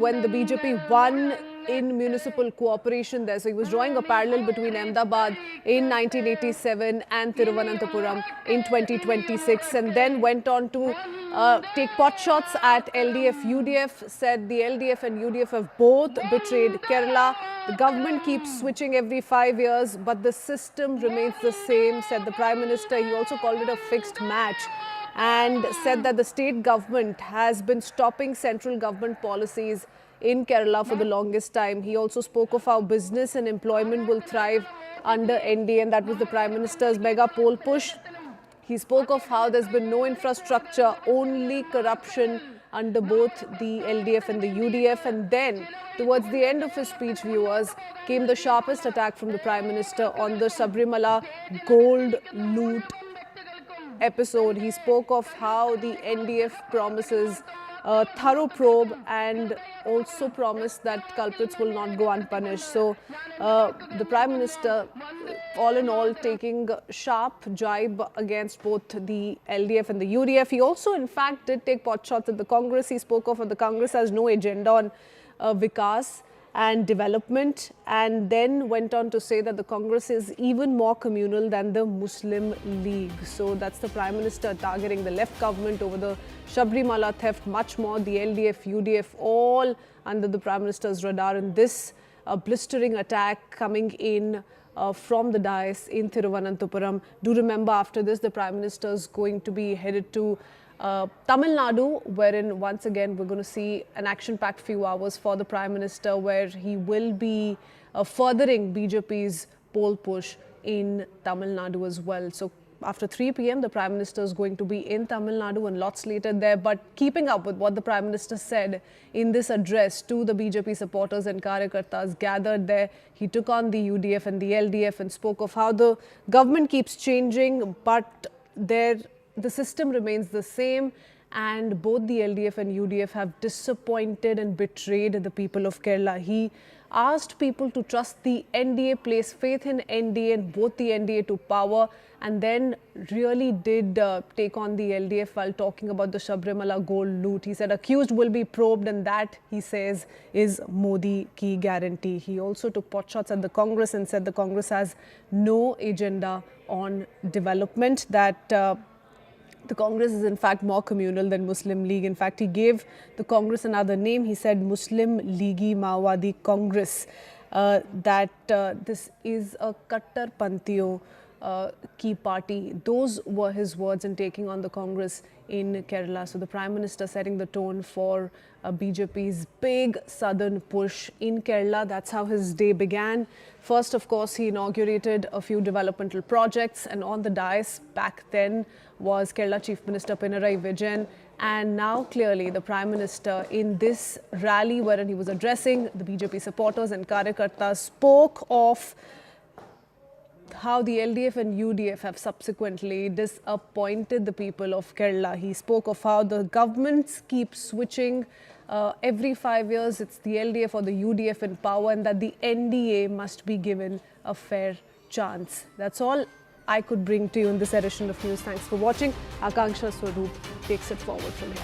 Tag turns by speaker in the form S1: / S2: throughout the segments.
S1: when the BJP won in municipal cooperation there. So he was drawing a parallel between Ahmedabad in 1987 and Thiruvananthapuram in 2026, and then went on to take pot shots at LDF, UDF, said the LDF and UDF have both betrayed Kerala. The government keeps switching every 5 years, but the system remains the same, said the Prime Minister. He also called it a fixed match and said that the state government has been stopping central government policies in Kerala for the longest time. He also spoke of how business and employment will thrive under NDA, and that was the Prime Minister's mega poll push. He spoke of how there's been no infrastructure, only corruption under both the LDF and the UDF. And then, towards the end of his speech, viewers, came the sharpest attack from the Prime Minister on the Sabarimala gold loot episode. He spoke of how the NDF promises a thorough probe and also promised that culprits will not go unpunished. So the Prime Minister, all in all, taking sharp jibe against both the LDF and the UDF. He also, in fact, did take pot shots at the Congress. He spoke of the Congress has no agenda on Vikas and development, and then went on to say that the Congress is even more communal than the Muslim League. So that's the Prime Minister targeting the left government over the Sabarimala theft, much more. The LDF, UDF, all under the Prime Minister's radar in this blistering attack coming in from the dais in Thiruvananthapuram. Do remember, after this, the Prime Minister is going to be headed to Tamil Nadu, wherein once again we're going to see an action-packed few hours for the Prime Minister, where he will be furthering BJP's poll push in Tamil Nadu as well. So after 3 p.m, the Prime Minister is going to be in Tamil Nadu and lots later there. But keeping up with what the Prime Minister said in this address to the BJP supporters and Karyakartas gathered there, he took on the UDF and the LDF and spoke of how the government keeps changing, but the system remains the same, and both the LDF and UDF have disappointed and betrayed the people of Kerala. He asked people to trust the NDA, place faith in NDA and both the NDA to power, and then really did take on the LDF while talking about the Sabarimala gold loot. He said accused will be probed, and that, he says, is Modi ki guarantee. He also took pot shots at the Congress and said the Congress has no agenda on development, that the Congress is in fact more communal than Muslim League. In fact, he gave the Congress another name. He said Muslim League Maowadi Congress, that this is a Kattar Pantiyo key party. Those were his words in taking on the Congress in Kerala. So the Prime Minister setting the tone for BJP's big southern push in Kerala. That's how his day began. First, of course, he inaugurated a few developmental projects, and on the dais back then was Kerala Chief Minister Pinarayi Vijayan. And now clearly the Prime Minister in this rally wherein he was addressing the BJP supporters and Karyakartas spoke of how the LDF and UDF have subsequently disappointed the people of Kerala. He spoke of how the governments keep switching every 5 years. It's the LDF or the UDF in power, and that the NDA must be given a fair chance. That's all I could bring to you in this edition of News. Thanks for watching. Akanksha Swaroop takes it forward from here.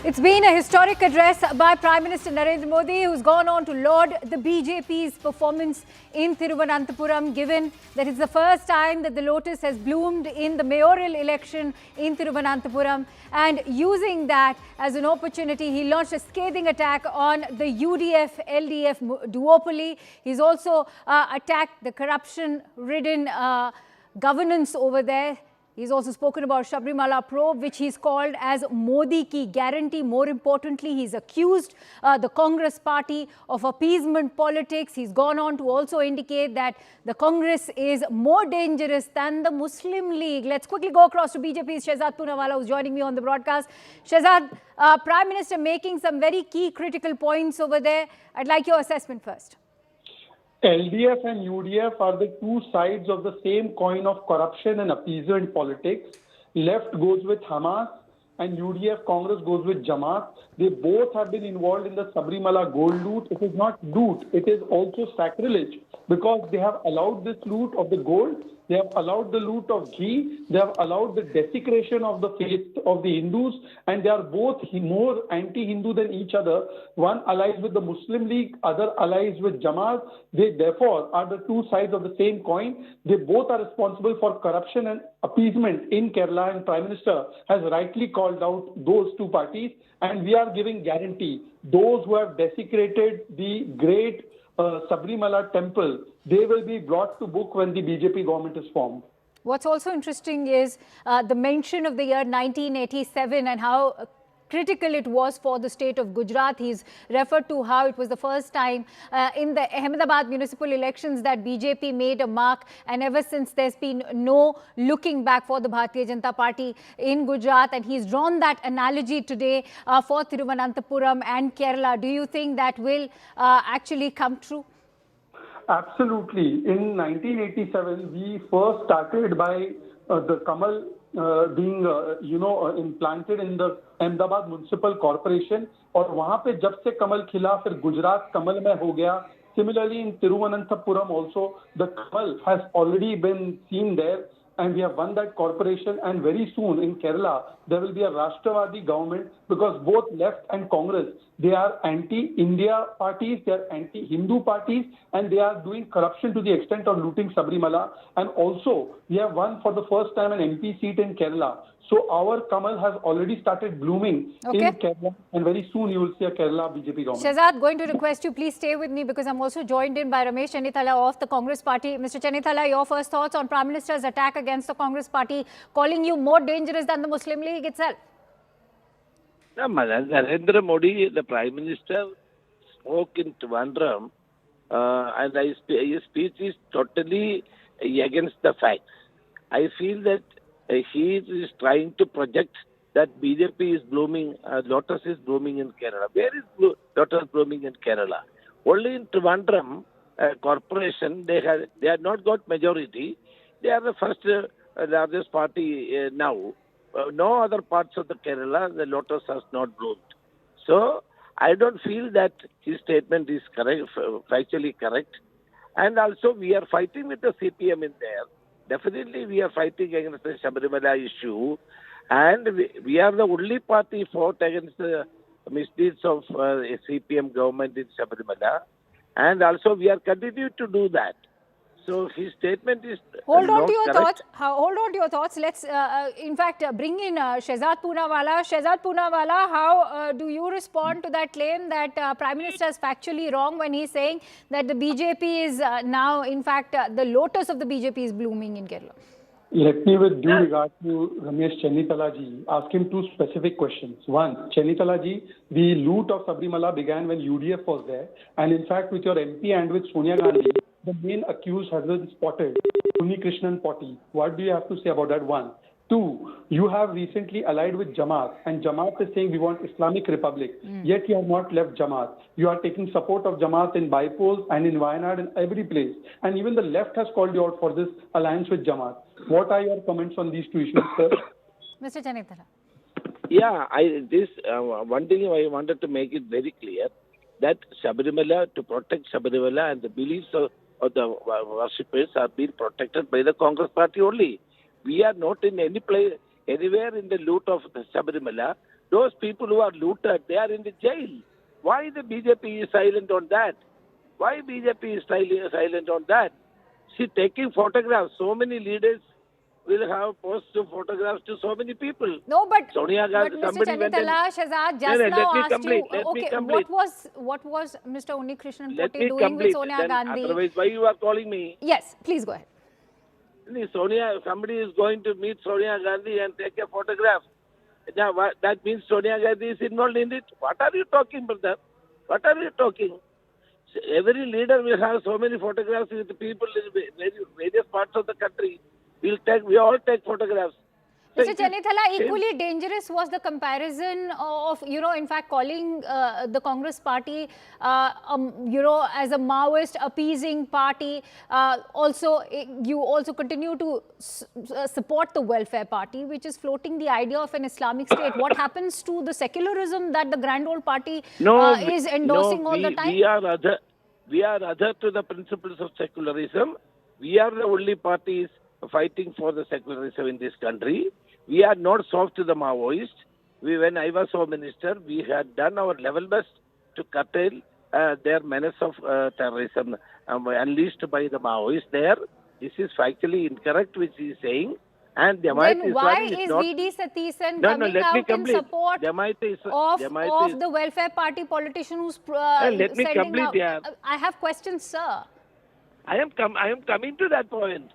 S2: It's been a historic address by Prime Minister Narendra Modi, who's gone on to laud the BJP's performance in Thiruvananthapuram, given that it's the first time that the lotus has bloomed in the mayoral election in Thiruvananthapuram. And using that as an opportunity, he launched a scathing attack on the UDF-LDF duopoly. He's also attacked the corruption-ridden governance over there. He's also spoken about Sabarimala probe, which he's called as Modi ki guarantee. More importantly, he's accused the Congress party of appeasement politics. He's gone on to also indicate that the Congress is more dangerous than the Muslim League. Let's quickly go across to BJP's Shehzad Poonawala, who's joining me on the broadcast. Shehzad, Prime Minister making some very key critical points over there. I'd like your assessment first.
S3: LDF and UDF are the two sides of the same coin of corruption and appeasement politics. Left goes with Hamas and UDF Congress goes with Jamaat. They both have been involved in the Sabarimala gold loot. It is not loot, it is also sacrilege, because they have allowed this loot of the gold They have allowed the loot of ghee. They have allowed the desecration of the faith of the Hindus, and they are both more anti-Hindu than each other. One allies with the Muslim League, other allies with Jamaat. They therefore are the two sides of the same coin. They both are responsible for corruption and appeasement in Kerala, and Prime Minister has rightly called out those two parties. And we are giving guarantee. Those who have desecrated the great Sabarimala temple, they will be brought to book when the BJP government is formed.
S2: What's also interesting is the mention of the year 1987 and how critical it was for the state of Gujarat. He's referred to how it was the first time in the Ahmedabad municipal elections that BJP made a mark, and ever since there's been no looking back for the Bharatiya Janata Party in Gujarat, and he's drawn that analogy today for Thiruvananthapuram and Kerala. Do you think that will actually come true?
S3: Absolutely. In 1987, we first started by the Kamal being, implanted in the Ahmedabad Municipal Corporation. और वहाँ पे जब से कमल खिला, फिर गुजरात कमल में हो गया. Similarly, in Thiruvananthapuram also, the Kamal has already been seen there, and we have won that corporation. And very soon in Kerala, there will be a Rashtravadi government, because both left and Congress, they are anti-India parties, they are anti-Hindu parties, and they are doing corruption to the extent of looting Sabarimala. And also, we have won for the first time an MP seat in Kerala. So our Kamal has already started blooming in Kerala, and very soon you will see a Kerala BJP government.
S2: Shehzad, going to request you please stay with me, because I'm also joined in by Ramesh Chennithala of the Congress Party. Mr. Chennithala, your first thoughts on Prime Minister's attack against the Congress Party, calling you more dangerous than the Muslim League itself?
S4: Narendra Modi, the Prime Minister, spoke in Trivandrum, and his speech is totally against the facts. I feel that he is trying to project that BJP is blooming, Lotus is blooming in Kerala. Where is Lotus blooming in Kerala? Only in Trivandrum corporation, they have not got majority. They are the first largest party now. No other parts of the Kerala, the Lotus has not bloomed. So I don't feel that his statement is correct, factually correct. And also we are fighting with the CPM in there. Definitely we are fighting against the Sabarimala issue, and we are the only party fought against the misdeeds of CPM government in Sabarimala, and also we are continuing to do that. So his statement is
S2: Hold on
S4: not
S2: to your
S4: correct.
S2: thoughts. Hold on to your thoughts. Let's, in fact, bring in Shehzad Poonawalla. Shehzad Poonawalla, how do you respond to that claim that Prime Minister is factually wrong when he's saying that the BJP is now, in fact, the lotus of the BJP is blooming in Kerala?
S3: Let me, with due regard to Ramesh Chennithala ji, ask him two specific questions. One, Chennithala ji, the loot of Sabarimala began when UDF was there, and in fact with your MP and with Sonia Gandhi, the main accused has been spotted, Unnikrishnan Potti. What do you have to say about that? One. Two, you have recently allied with Jamaat, and Jamaat is saying we want Islamic Republic, yet you have not left Jamaat. You are taking support of Jamaat in Baipol and in Wayanad and every place. And even the left has called you out for this alliance with Jamaat. What are your comments on these two issues, sir?
S2: Mr. Chennithala.
S4: Yeah, one thing I wanted to make it very clear, that Sabarimala, to protect Sabarimala and the beliefs of the worshippers are being protected by the Congress Party only. We are not in any place, anywhere in the loot of the Sabarimala. Those people who are looted, they are in the jail. Why the BJP is silent on that? Why BJP is silent on that? See, taking photographs, so many leaders will have posted photographs to so many people.
S2: No, but
S4: Sonia Gandhi,
S2: Mr. Chennithala, Shehzad just now asked you, what was Mr. Unnikrishnan Potti doing with Sonia Gandhi?
S4: Otherwise, why you are calling me?
S2: Yes, please go ahead.
S4: Somebody is going to meet Sonia Gandhi and take a photograph. Now, that means Sonia Gandhi is involved in it. What are you talking, brother? What are you talking? Every leader will have so many photographs with the people in various parts of the country. We all take photographs.
S2: Mr. Chennithala, equally dangerous was the comparison of, in fact, calling the Congress Party, as a Maoist appeasing party. You also continue to support the Welfare Party, which is floating the idea of an Islamic state. What happens to the secularism that the Grand Old Party is endorsing all the time?
S4: We are other to the principles of secularism. We are the only parties fighting for the secularism in this country. We are not soft to the Maoists. When I was Home Minister, we had done our level best to curtail their menace of terrorism unleashed by the Maoists there. This is factually incorrect, which he is saying. And Jamaat
S2: Then why
S4: Islami
S2: is
S4: not...
S2: VD Satisan
S4: No,
S2: coming
S4: let me
S2: out in
S4: complete.
S2: support of the welfare party politician who's
S4: let me
S2: sending
S4: complete,
S2: out?
S4: yeah.
S2: I have questions, sir.
S4: I am coming to that point.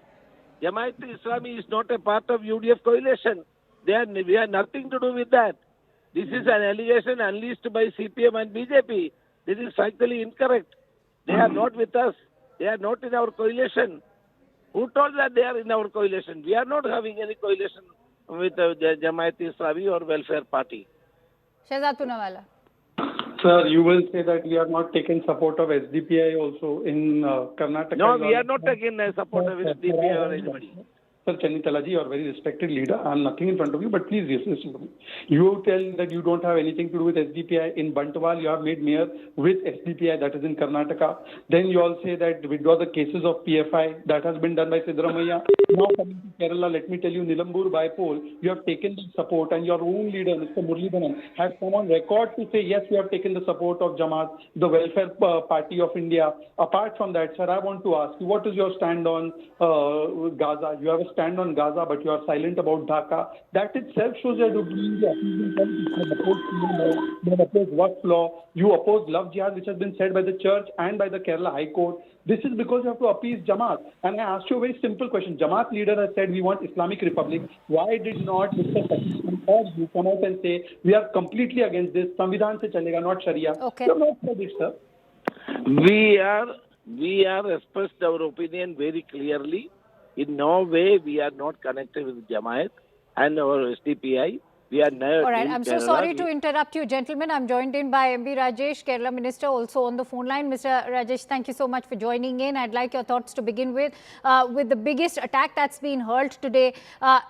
S4: Jamaat Islami is not a part of UDF coalition. We have nothing to do with that. This is an allegation unleashed by CPM and BJP. This is factually incorrect. They are not with us. They are not in our coalition. Who told that they are in our coalition? We are not having any coalition with the Jamaat Islami or Welfare Party.
S2: Shehzad Poonawalla.
S3: Sir, you will say that we are not taking support of SDPI also in Karnataka.
S4: No, we are not taking support of SDPI or anybody.
S3: Sir Chennai, you are a very respected leader. I am nothing in front of you, but please listen to me. You tell that you don't have anything to do with SDPI. In Bantwal, you have made mayor with SDPI, that is in Karnataka. Then you all say that withdraw the cases of PFI. That has been done by Sabarimala. Now coming to Kerala, let me tell you, Nilambur Bypol, you have taken the support, and your own leader, Mr. Muralidharan, has come on record to say, yes, we have taken the support of Jamaat, the Welfare Party of India. Apart from that, sir, I want to ask you, what is your stand on Gaza? You have a stand on Gaza, but you are silent about Dhaka. That itself shows that you believe the appeasement politics. You oppose Waqf law, you oppose love jihad, which has been said by the church and by the Kerala High Court. This is because you have to appease Jamaat. And I asked you a very simple question. Jamaat leader has said we want Islamic Republic. Why did not Mr. Pakistan or you come out and say we are completely against this? Samvidhan se chalega, not Sharia.
S2: Okay.
S3: You have not said it, sir.
S4: We are expressed our opinion very clearly. In no way we are not connected with Jamaat and our SDPI. We are never.
S2: All right, I'm so sorry to interrupt you, gentlemen. I'm joined in by MB Rajesh, Kerala Minister, also on the phone line. Mr. Rajesh, thank you so much for joining in. I'd like your thoughts to begin with the biggest attack that's been hurled today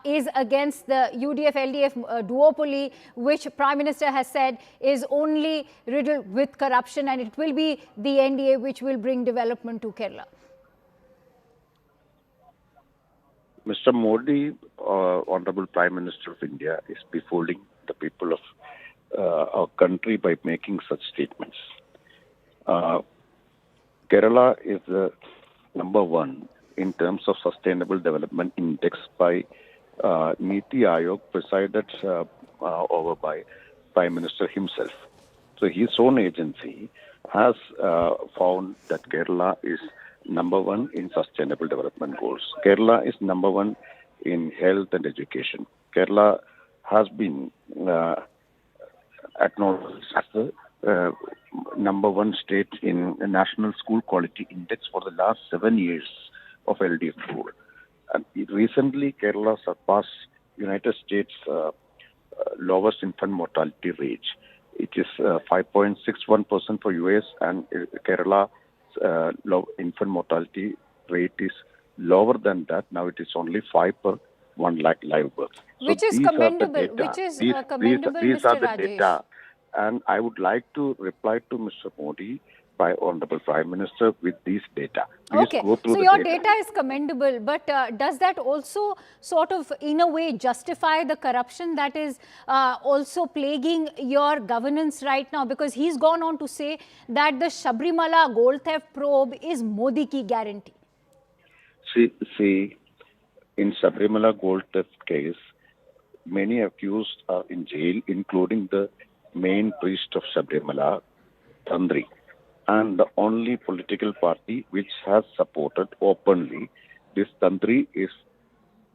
S2: is against the UDF-LDF duopoly, which Prime Minister has said is only riddled with corruption, and it will be the NDA which will bring development to Kerala.
S5: Mr. Modi, Honorable Prime Minister of India, is befooling the people of our country by making such statements. Kerala is number one in terms of Sustainable Development Index by Niti Aayog, presided over by Prime Minister himself. So his own agency has found that Kerala is number one in sustainable development goals. Kerala is number one in health and education. Kerala has been acknowledged as the number one state in the National School Quality Index for the last 7 years of LDF rule. And recently, Kerala surpassed United States' lowest infant mortality rate. It is 5.61% for US, and Kerala infant mortality rate is lower than that. Now it is only 5 per 1 lakh live births.
S2: Which is commendable. Which is commendable,
S5: these
S2: Mr.
S5: are the
S2: Rajesh.
S5: data. And I would like to reply to Mr. Modi by Honorable Prime Minister with these data. Please
S2: okay,
S5: go through
S2: so
S5: the
S2: your data is commendable, but does that also sort of, in a way, justify the corruption that is also plaguing your governance right now? Because he's gone on to say that the Sabarimala gold theft probe is Modi ki guarantee.
S5: See, in Sabarimala gold theft case, many accused are in jail, including the main priest of Sabarimala, Tandri. And the only political party which has supported openly this Tantri is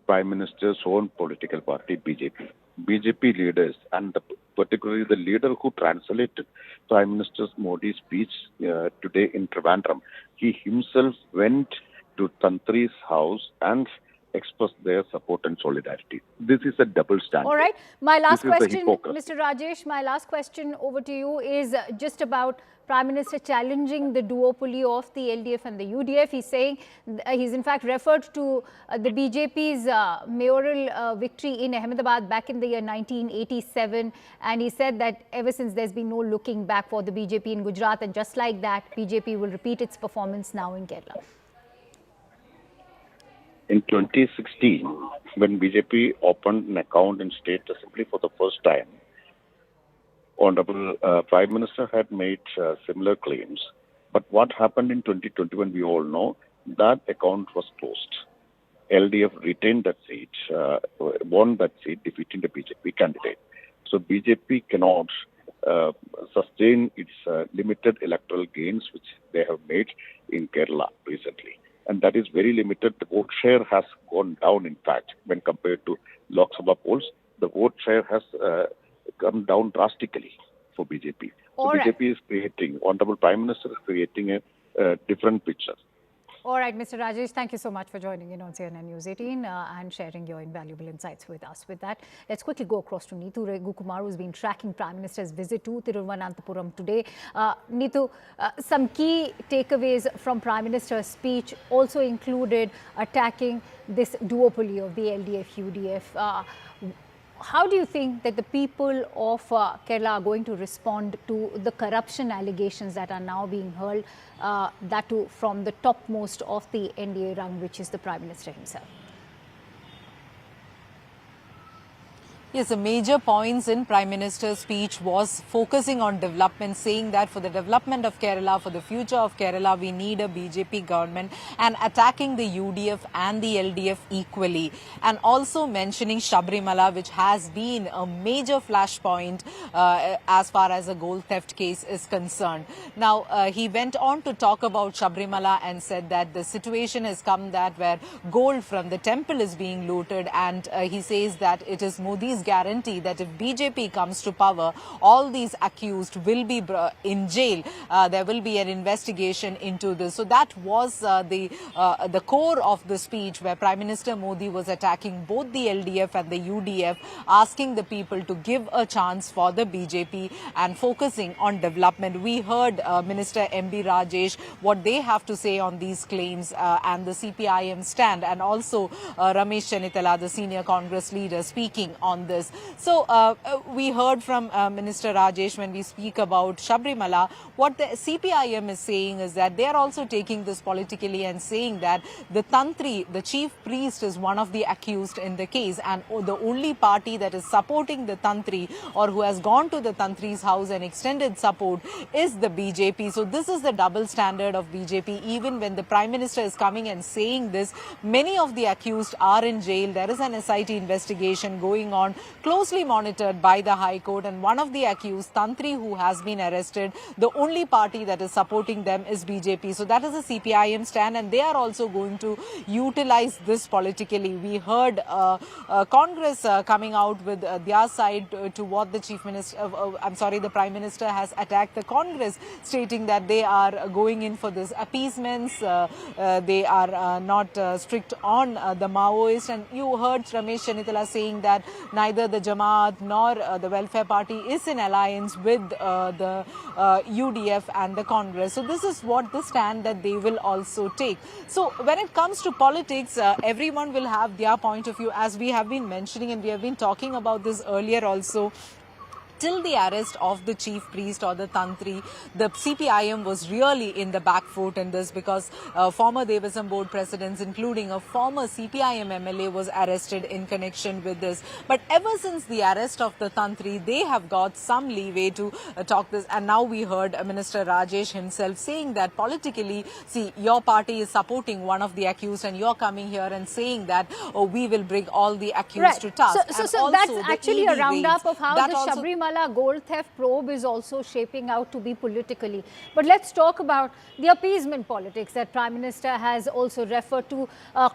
S5: Prime Minister's own political party, BJP. BJP leaders, and particularly the leader who translated Prime Minister Modi's speech today in Trivandrum, he himself went to Tantri's house and expressed their support and solidarity. This is a double standard.
S2: All right. My last question, Mr. Rajesh, my last question over to you is just about Prime Minister challenging the duopoly of the LDF and the UDF. He's saying, he's in fact referred to the BJP's mayoral victory in Ahmedabad back in the year 1987. And he said that ever since there's been no looking back for the BJP in Gujarat. And just like that, BJP will repeat its performance now in Kerala.
S5: In 2016, when BJP opened an account in State Assembly for the first time, Honorable Prime Minister had made similar claims. But what happened in 2021, we all know, that account was closed. LDF retained that seat, won that seat, defeating the BJP candidate. So BJP cannot sustain its limited electoral gains which they have made in Kerala recently. And that is very limited. The vote share has gone down, in fact, when compared to Lok Sabha polls. The vote share has come down drastically for BJP. So BJP is creating, Honorable Prime Minister is creating a different picture.
S2: All right, Mr. Rajesh, thank you so much for joining in on CNN News 18 and sharing your invaluable insights with us. With that, let's quickly go across to Neetu Raghukumar, who's been tracking Prime Minister's visit to Thiruvananthapuram today. Neetu, some key takeaways from Prime Minister's speech also included attacking this duopoly of the LDF-UDF. How do you think that the people of Kerala are going to respond to the corruption allegations that are now being hurled, that too from the topmost of the NDA rung, which is the Prime Minister himself?
S6: Yes, the major points in Prime Minister's speech was focusing on development, saying that for the development of Kerala, for the future of Kerala, we need a BJP government, and attacking the UDF and the LDF equally. And also mentioning Sabarimala, which has been a major flashpoint as far as a gold theft case is concerned. Now, he went on to talk about Sabarimala and said that the situation has come that where gold from the temple is being looted, and he says that it is Modi's guarantee that if BJP comes to power, all these accused will be in jail. There will be an investigation into this. So that was the core of the speech, where Prime Minister Modi was attacking both the LDF and the UDF, asking the people to give a chance for the BJP and focusing on development. We heard Minister M.B. Rajesh, what they have to say on these claims and the CPIM stand, and also Ramesh Chennai, the senior Congress leader, speaking on this. So we heard from Minister Rajesh, when we speak about Sabarimala, what the CPIM is saying is that they are also taking this politically and saying that the Tantri, the chief priest, is one of the accused in the case, and the only party that is supporting the Tantri or who has gone to the Tantri's house and extended support is the BJP. So this is the double standard of BJP. Even when the Prime Minister is coming and saying this, many of the accused are in jail. There is an SIT investigation going on, closely monitored by the High Court, and one of the accused, Tantri, who has been arrested, the only party that is supporting them is BJP. So that is a CPIM stand, and they are also going to utilize this politically. We heard Congress coming out with their side to what the Chief Minister, the Prime Minister has attacked the Congress, stating that they are going in for this appeasements. They are not strict on the Maoists, and you heard Ramesh Chennai saying that neither the Jamaat nor the Welfare Party is in alliance with the UDF and the Congress. So this is what the stand that they will also take. So when it comes to politics, everyone will have their point of view, as we have been mentioning, and we have been talking about this earlier also. Till the arrest of the chief priest or the Tantri, the CPIM was really in the back foot in this, because former Devasam board presidents, including a former CPIM MLA, was arrested in connection with this. But ever since the arrest of the Tantri, they have got some leeway to talk this. And now we heard Minister Rajesh himself saying that politically, see, your party is supporting one of the accused, and you're coming here and saying that, oh, we will bring all the accused to task.
S2: So that's actually a roundup of how the Sabarimala gold theft probe is also shaping out to be politically. But let's talk about the appeasement politics that Prime Minister has also referred to,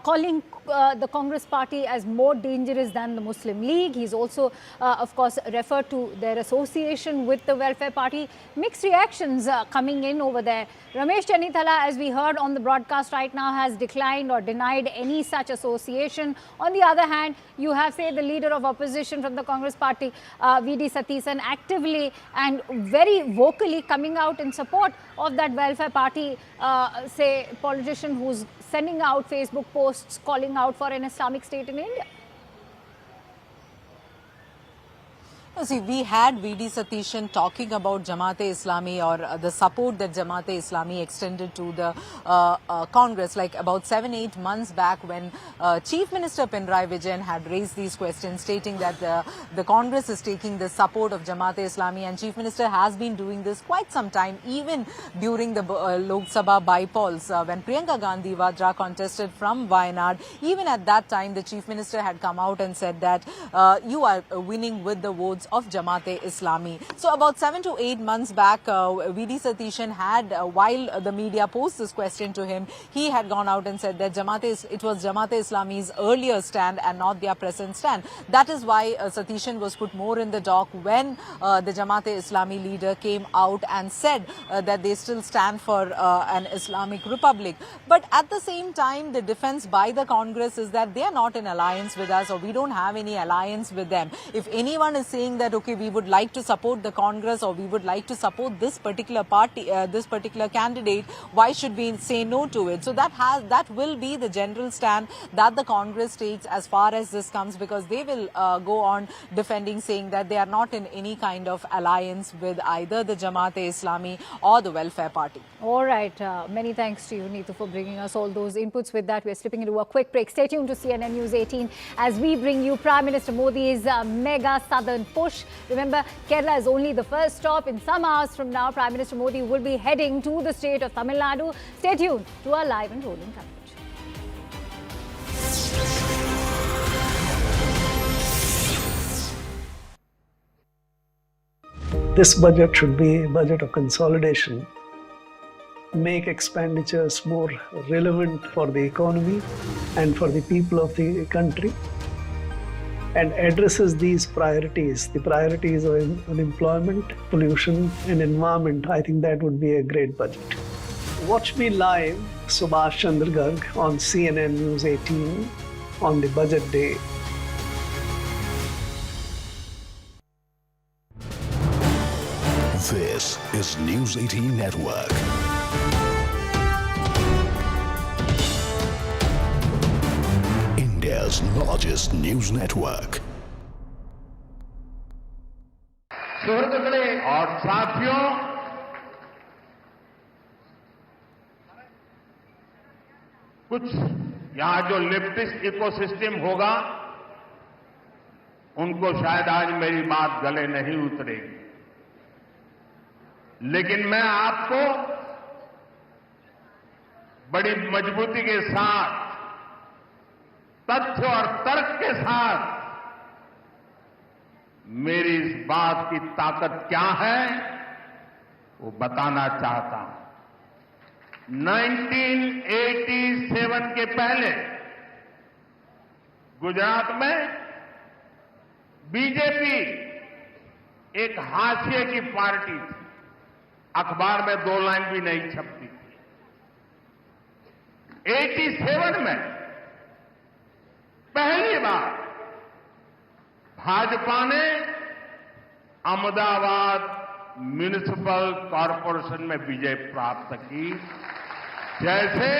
S2: calling the Congress party as more dangerous than the Muslim League. He's also, of course, referred to their association with the Welfare Party. Mixed reactions coming in over there. Ramesh Chennai, as we heard on the broadcast right now, has declined or denied any such association. On the other hand, you have, say, the leader of opposition from the Congress party, V.D. Satisan, actively and very vocally coming out in support of that Welfare Party, say, politician who's sending out Facebook posts calling out for an Islamic state in India.
S6: See, we had V.D. Satishan talking about Jamaat-e-Islami or the support that Jamaat-e-Islami extended to the Congress, like about 7-8 months back when Chief Minister Pinarayi Vijayan had raised these questions, stating that the Congress is taking the support of Jamaat-e-Islami, and Chief Minister has been doing this quite some time, even during the Lok Sabha by-polls when Priyanka Gandhi Vadra contested from Wayanad. Even at that time, the Chief Minister had come out and said that you are winning with the votes of Jamaat-e-Islami. So about 7 to 8 months back, V.D. Satishan had, while the media posed this question to him, he had gone out and said that it was Jamaat-e-Islami's earlier stand and not their present stand. That is why Satishan was put more in the dock when the Jamaat-e-Islami leader came out and said that they still stand for an Islamic Republic. But at the same time, the defense by the Congress is that they are not in alliance with us, or we don't have any alliance with them. If anyone is saying that, okay, we would like to support the Congress or we would like to support this particular party, this particular candidate, why should we say no to it? So that will be the general stand that the Congress takes as far as this comes, because they will go on defending, saying that they are not in any kind of alliance with either the Jamaat-e-Islami or the Welfare Party.
S2: All right. Many thanks to you, Neetu, for bringing us all those inputs. With that, we're slipping into a quick break. Stay tuned to CNN News 18 as we bring you Prime Minister Modi's mega southern push. Remember, Kerala is only the first stop. In some hours from now, Prime Minister Modi will be heading to the state of Tamil Nadu. Stay tuned to our live and rolling coverage.
S7: This budget should be a budget of consolidation, make expenditures more relevant for the economy and for the people of the country, and addresses these priorities, the priorities of unemployment, pollution and environment. I think that would be a great budget. Watch me live, Subhash Chandra Garg, on CNN News 18 on the budget day.
S8: This is News 18 Network. India's largest news network.
S9: और साथियों, कुछ यहाँ जो leftist ecosystem होगा, उनको शायद आज मेरी बात गले नहीं उतरेगी, लेकिन मैं आपको बड़ी मजबूती के साथ, तथ्य और तर्क के साथ मेरी इस बात की ताकत क्या है वो बताना चाहता हूं। 1987 के पहले गुजरात में बीजेपी एक हाशिए की पार्टी थी, अखबार में 2 लाइन भी नहीं छपती थी। 87 में पहली बार भाजपा ने अहमदाबाद म्युनिसिपल कॉरपोरेशन में विजय प्राप्त की, जैसे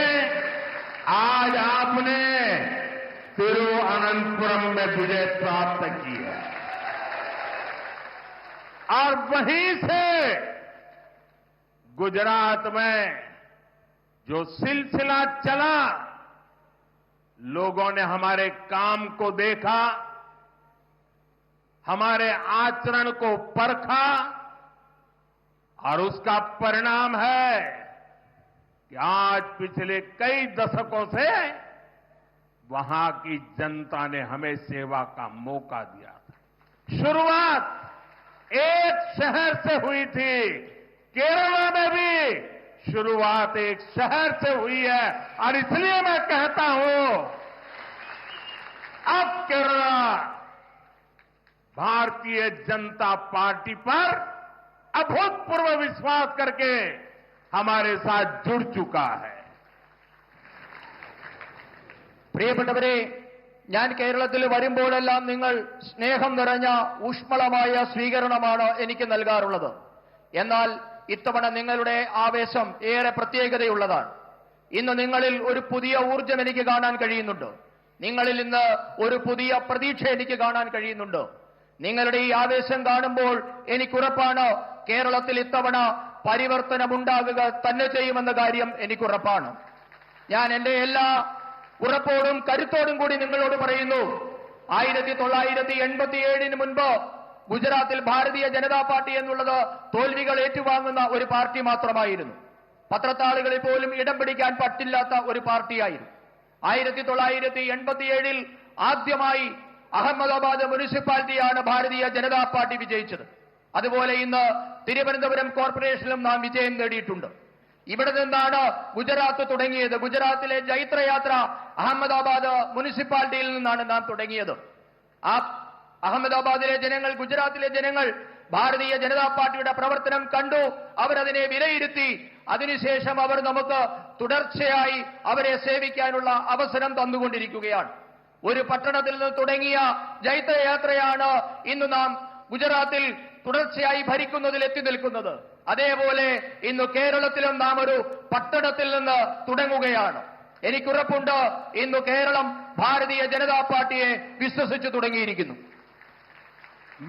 S9: आज आपने तिरुवनंतपुरम में विजय प्राप्त की है। और वहीं से गुजरात में जो सिलसिला चला, लोगों ने हमारे काम को देखा, हमारे आचरण को परखा, और उसका परिणाम है कि आज पिछले कई दशकों से वहां की जनता ने हमें सेवा का मौका दिया था। शुरुआत एक शहर से हुई थी, केरला में भी शुरुआत एक शहर से हुई है, और इसलिए मैं कहता हूं अब केरला भारतीय जनता पार्टी पर अभूतपूर्व विश्वास करके हमारे साथ जुड़ चुका है।
S10: പ്രിയപ്പെട്ടവരെ, ഞാൻ കേരളത്തിൽ വരുമ്പോഴെല്ലാം നിങ്ങൾ സ്നേഹം നിറഞ്ഞ ഊഷ്മളമായ സ്വീകരണമാണ് എനിക്ക് നൽകാറുള്ളത്. എന്നാൽ ഇത്തവണ നിങ്ങളുടെ ആവേശം ഏറെ പ്രത്യേകതയുള്ളതാണ്. ഇന്ന് നിങ്ങളിൽ ഒരു പുതിയ ഊർജ്ജം എനിക്ക് കാണാൻ കഴിയുന്നുണ്ട്. നിങ്ങളിൽ ഇന്ന് ഒരു പുതിയ പ്രതീക്ഷ എനിക്ക് കാണാൻ കഴിയുന്നുണ്ട്. നിങ്ങളുടെ ഈ ആവേശം കാണുമ്പോൾ എനിക്കുറപ്പാണ് കേരളത്തിൽ ഇത്തവണ പരിവർത്തനമുണ്ടാകുക തന്നെ ചെയ്യുമെന്ന കാര്യം എനിക്കുറപ്പാണ്. ഞാൻ എന്റെ എല്ലാ ഉറപ്പോടും കരുത്തോടും കൂടി നിങ്ങളോട് പറയുന്നു, 1987 മുൻപ് ഗുജറാത്തിൽ ഭാരതീയ ജനതാ പാർട്ടി എന്നുള്ളത് തോൽവികൾ ഏറ്റുവാങ്ങുന്ന ഒരു പാർട്ടി മാത്രമായിരുന്നു. പത്രത്താളുകളിൽ പോലും ഇടം പിടിക്കാൻ പറ്റില്ലാത്ത ഒരു പാർട്ടിയായിരുന്നു. 1987 ആദ്യമായി അഹമ്മദാബാദ് മുനിസിപ്പാലിറ്റിയാണ് ഭാരതീയ ജനതാ പാർട്ടി വിജയിച്ചത്. അതുപോലെ ഇന്ന് തിരുവനന്തപുരം കോർപ്പറേഷനിലും നാം വിജയം നേടിയിട്ടുണ്ട്. ഇവിടെ നിന്നാണ് ഗുജറാത്ത് തുടങ്ങിയത്. ഗുജറാത്തിലെ ജൈത്രയാത്ര അഹമ്മദാബാദ് മുനിസിപ്പാലിറ്റിയിൽ നിന്നാണ് നാം തുടങ്ങിയത്. ആ അഹമ്മദാബാദിലെ ജനങ്ങൾ, ഗുജറാത്തിലെ ജനങ്ങൾ ഭാരതീയ ജനതാ പാർട്ടിയുടെ പ്രവർത്തനം കണ്ടു, അവരതിനെ വിലയിരുത്തി. അതിനുശേഷം അവർ നമുക്ക് തുടർച്ചയായി അവരെ സേവിക്കാനുള്ള അവസരം തന്നുകൊണ്ടിരിക്കുകയാണ്. ഒരു പട്ടണത്തിൽ നിന്ന് തുടങ്ങിയ ജൈത്രയാത്രയാണ് ഇന്ന് നാം ഗുജറാത്തിൽ തുടർച്ചയായി ഭരിക്കുന്നതിൽ എത്തി നിൽക്കുന്നത്. അതേപോലെ ഇന്ന് കേരളത്തിലും നാം ഒരു പട്ടണത്തിൽ നിന്ന് തുടങ്ങുകയാണ്. എനിക്കുറപ്പുണ്ട്, ഇന്ന് കേരളം ഭാരതീയ ജനതാ പാർട്ടിയെ വിശ്വസിച്ചു തുടങ്ങിയിരിക്കുന്നു.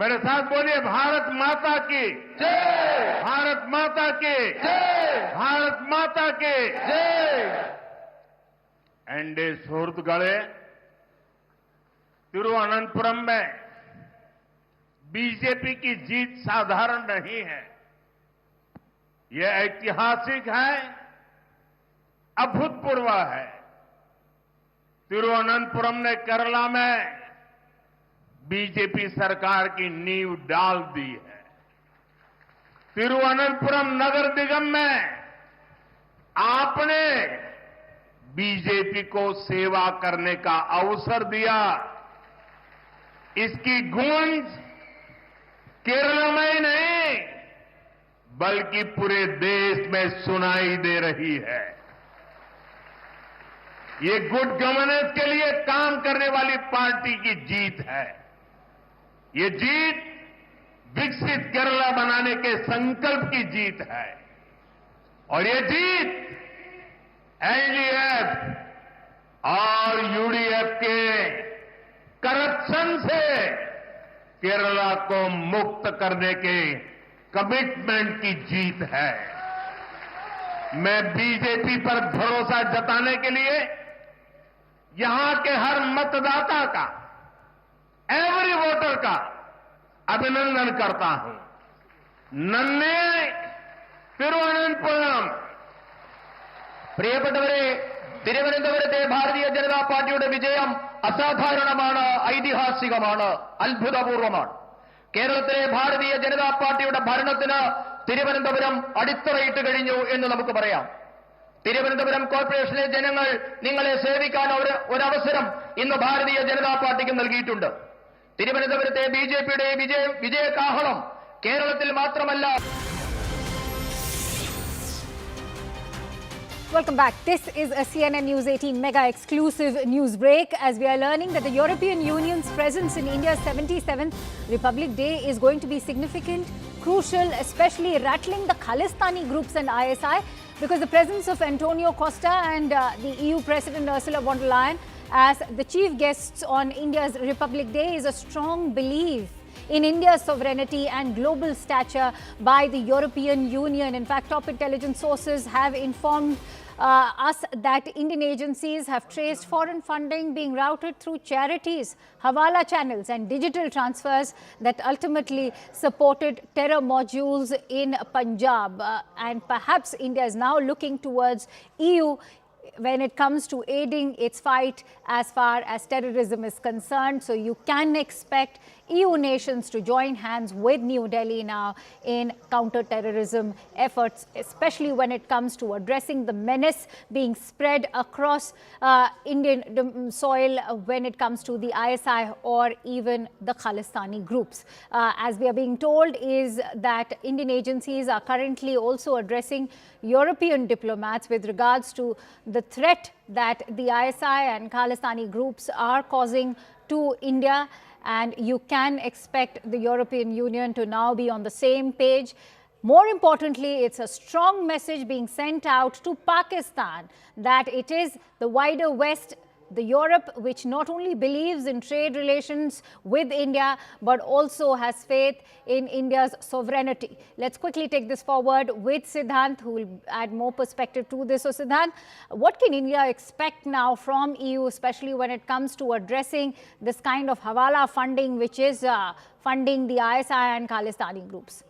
S9: मेरे साथ बोलिए, भारत माता की जय, भारत माता की जय, भारत माता की जय. एंडे सुहृदगळे, तिरुवनंतपुरम में बीजेपी की जीत साधारण नहीं है. यह ऐतिहासिक है, अभूतपूर्व है. तिरुवनंतपुरम ने केरला में बीजेपी सरकार की नींव डाल दी है. तिरुवनंतपुरम नगर निगम में आपने बीजेपी को सेवा करने का अवसर दिया. इसकी गूंज केरल में ही नहीं बल्कि पूरे देश में सुनाई दे रही है. ये गुड गवर्नेंस के लिए काम करने वाली पार्टी की जीत है. ये जीत विकसित केरला बनाने के संकल्प की जीत है. और ये जीत एलडीएफ और यूडीएफ के करप्शन से केरला को मुक्त करने के कमिटमेंट की जीत है. मैं बीजेपी पर भरोसा जताने के लिए यहां के हर मतदाता का, एवरी वोटर का अभिनंदन करता हूं. नन्हे തിരുവനന്തപുരം.
S10: പ്രിയപ്പെട്ടവരെ, തിരുവനന്തപുരത്തെ ഭാരതീയ ജനതാ പാർട്ടിയുടെ വിജയം അസാധാരണമാണ്, ഐതിഹാസികമാണ്, അത്ഭുതപൂർവമാണ്. കേരളത്തിലെ ഭാരതീയ ജനതാ പാർട്ടിയുടെ ഭരണത്തിന് തിരുവനന്തപുരം അടിത്തറയിട്ട് കഴിഞ്ഞു എന്ന് നമുക്ക് പറയാം. തിരുവനന്തപുരം കോർപ്പറേഷനിലെ ജനങ്ങൾ നിങ്ങളെ സേവിക്കാൻ ഒരവസരം ഇന്ന് ഭാരതീയ ജനതാ പാർട്ടിക്ക് നൽകിയിട്ടുണ്ട്. തിരുവനന്തപുരത്തെ ബിജെപിയുടെ വിജയകാഹളം കേരളത്തിൽ മാത്രമല്ല.
S2: Welcome back. This is a CNN News 18 mega exclusive news break as we are learning that the European Union's presence in India's 77th Republic Day is going to be significant, crucial, especially rattling the Khalistani groups and ISI, because the presence of Antonio Costa and the EU President Ursula von der Leyen as the chief guests on India's Republic Day is a strong belief in India's sovereignty and global stature by the European Union. In fact, top intelligence sources have informed us that Indian agencies have traced foreign funding being routed through charities, Hawala channels and digital transfers that ultimately supported terror modules in Punjab. And perhaps India is now looking towards EU when it comes to aiding its fight as far as terrorism is concerned. So you can expect EU nations to join hands with New Delhi now in counter-terrorism efforts, especially when it comes to addressing the menace being spread across Indian soil when it comes to the ISI or even the Khalistani groups. As we are being told is that Indian agencies are currently also addressing European diplomats with regards to the threat that the ISI and Khalistani groups are causing to India. And you can expect the European Union to now be on the same page. More importantly, it's a strong message being sent out to Pakistan that it is the wider West The Europe, which not only believes in trade relations with India, but also has faith in India's sovereignty. Let's quickly take this forward with Siddhant, who will add more perspective to this. So Siddhant, what can India expect now from EU, especially when it comes to addressing this kind of Hawala funding, which is funding the ISI and Khalistani groups?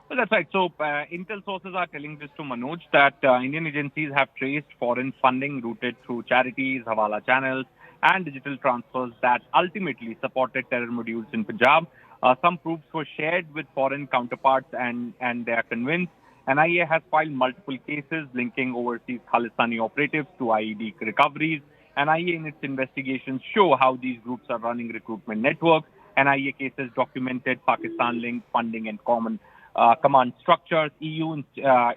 S11: Well, that's right. So, intel sources are telling this to Manoj that Indian agencies have traced foreign funding routed through charities, Hawala channels, and digital transfers that ultimately supported terror modules in Punjab. Some proofs were shared with foreign counterparts, and they are convinced. NIA has filed multiple cases linking overseas Khalistani operatives to IED recoveries. NIA in its investigations show how these groups are running recruitment networks. NIA cases documented Pakistan-linked funding and common command structures. EU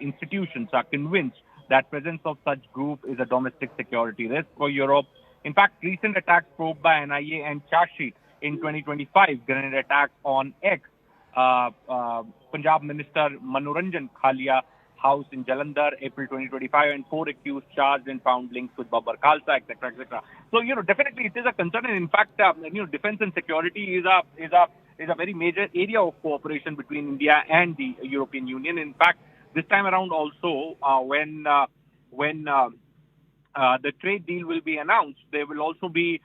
S11: institutions are convinced that presence of such group is a domestic security risk for Europe. In fact, recent attacks probed by NIA and charge sheet in 2025, grenade attacks on Punjab Minister Manoranjan Khalia house in Jalandhar, April 2025, and 4 accused charged and found links with Babar Khalsa, etc., etc. So, definitely it is a concern, and in fact, defense and security is a very major area of cooperation between India and the European Union. In fact, this time around also, when the trade deal will be announced, there will also be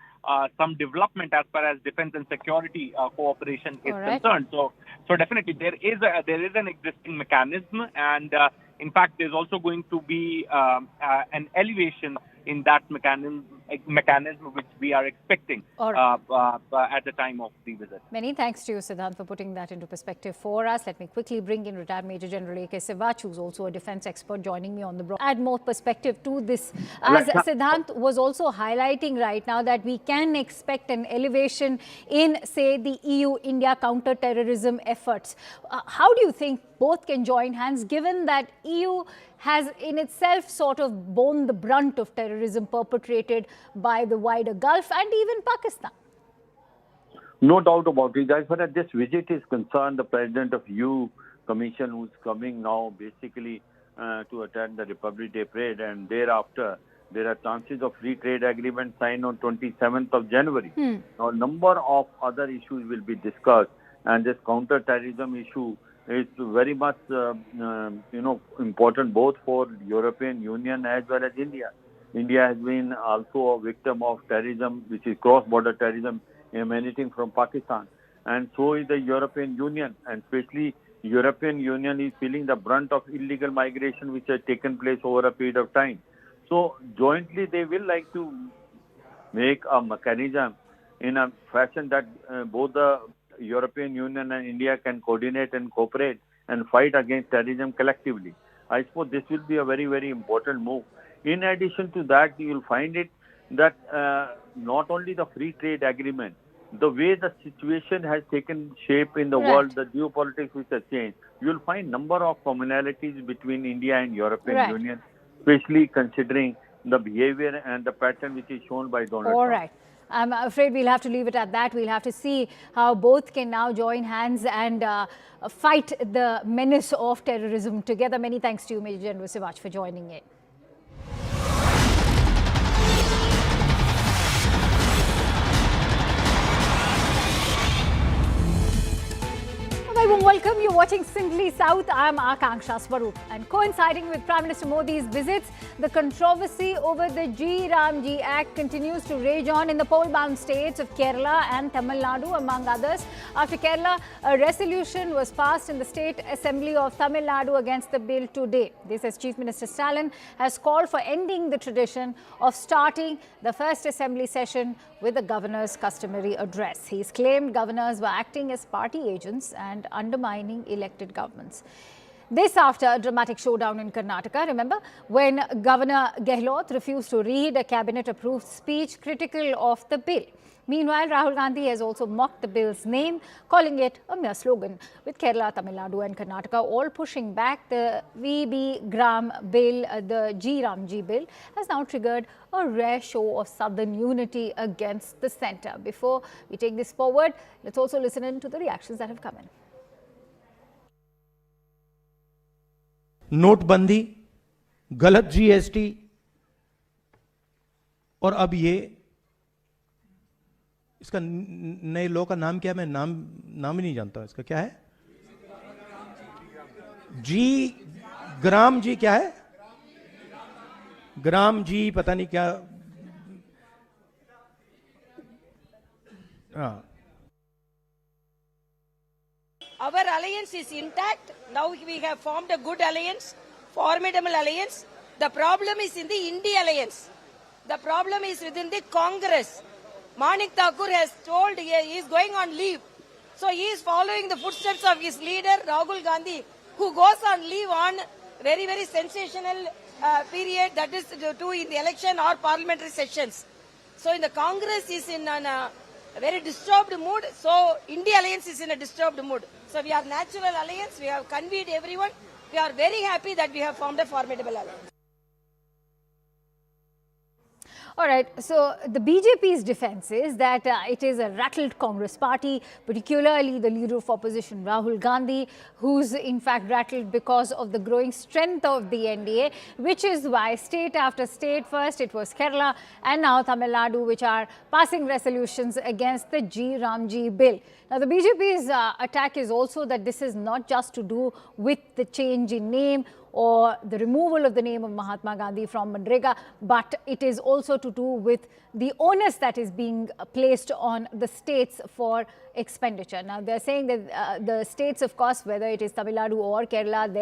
S11: some development as far as defense and security cooperation is concerned. So definitely there is an existing mechanism, and in fact, there's also going to be an elevation in that mechanism which we are expecting at the time of the visit.
S2: Many thanks to you, Siddhant, for putting that into perspective for us. Let me quickly bring in retired Major General A.K. Sivach, who's also a defense expert, joining me on the broadcast. Add more perspective to this. As Siddhant was also highlighting right now that we can expect an elevation in, say, the EU-India counter-terrorism efforts. How do you think both can join hands, given that EU has in itself sort of borne the brunt of terrorism perpetrated by the wider Gulf and even Pakistan?
S12: No doubt about it. As far as this visit is concerned, the President of EU Commission, who's coming now basically to attend the Republic Day parade, and thereafter there are chances of free trade agreement signed on 27th of January. Now, a number of other issues will be discussed, and this counter-terrorism issue is very much, important both for European Union as well as India. India has been also a victim of terrorism, which is cross-border terrorism emanating from Pakistan. And so is the European Union, and especially European Union is feeling the brunt of illegal migration which has taken place over a period of time. So jointly they will like to make a mechanism in a fashion that both the European Union and India can coordinate and cooperate and fight against terrorism collectively. I suppose this will be a very, very important move. In addition to that, you will find it that not only the free trade agreement, the way the situation has taken shape in the world, the geopolitics which has changed, you will find number of commonalities between India and European Union, especially considering the behavior and the pattern which is shown by Donald Trump.
S2: All right. I'm afraid we'll have to leave it at that. We'll have to see how both can now join hands and fight the menace of terrorism together. Many thanks to you, Major General Sivach, for joining in. Welcome. You're watching Simply South. I'm Akanksha Swaroop. And coinciding with Prime Minister Modi's visits, the controversy over the G Ramji Act continues to rage on in the poll-bound states of Kerala and Tamil Nadu, among others. After Kerala, a resolution was passed in the State Assembly of Tamil Nadu against the bill today. This as Chief Minister Stalin has called for ending the tradition of starting the first Assembly session with the governor's customary address. He's claimed governors were acting as party agents and undermining elected governments. This after a dramatic showdown in Karnataka. Remember, when Governor Gehlot refused to read a cabinet-approved speech critical of the bill. Meanwhile, Rahul Gandhi has also mocked the bill's name, calling it a mere slogan. With Kerala, Tamil Nadu and Karnataka all pushing back, the VB Gram bill, the G Ramji bill, has now triggered a rare show of southern unity against the centre. Before we take this forward, let's also listen in to the reactions that have come in.
S13: नोटबंदी, गलत GST और अब ये इसका नए law का नाम क्या है? मैं नाम ही नहीं जानता हूं इसका। क्या है? ग्राम जी क्या है? ग्राम जी पता नहीं क्या। हाँ।
S14: Our alliance is intact. Now we have formed a good alliance, formidable alliance. The problem is in the India alliance. The problem is within the Congress. Manik Thakur has told he is going on leave. So he is following the footsteps of his leader, Rahul Gandhi, who goes on leave on very, very sensational period, that is to in the election or parliamentary sessions. So in the Congress is in a very disturbed mood. So India alliance is in a disturbed mood. So we are natural alliance. We have convened everyone. We are very happy that we have formed a formidable alliance.
S2: All right, so the BJP's defense is that it is a rattled Congress party, particularly the leader of opposition, Rahul Gandhi, who's in fact rattled because of the growing strength of the NDA, which is why state after state, first it was Kerala and now Tamil Nadu, which are passing resolutions against the Ramji bill. Now, the BJP's attack is also that this is not just to do with the change in name or the removal of the name of Mahatma Gandhi from Manrega, but it is also to do with the onus that is being placed on the states for expenditure. Now, they're saying that the states, of course, whether it is Tamil Nadu or Kerala,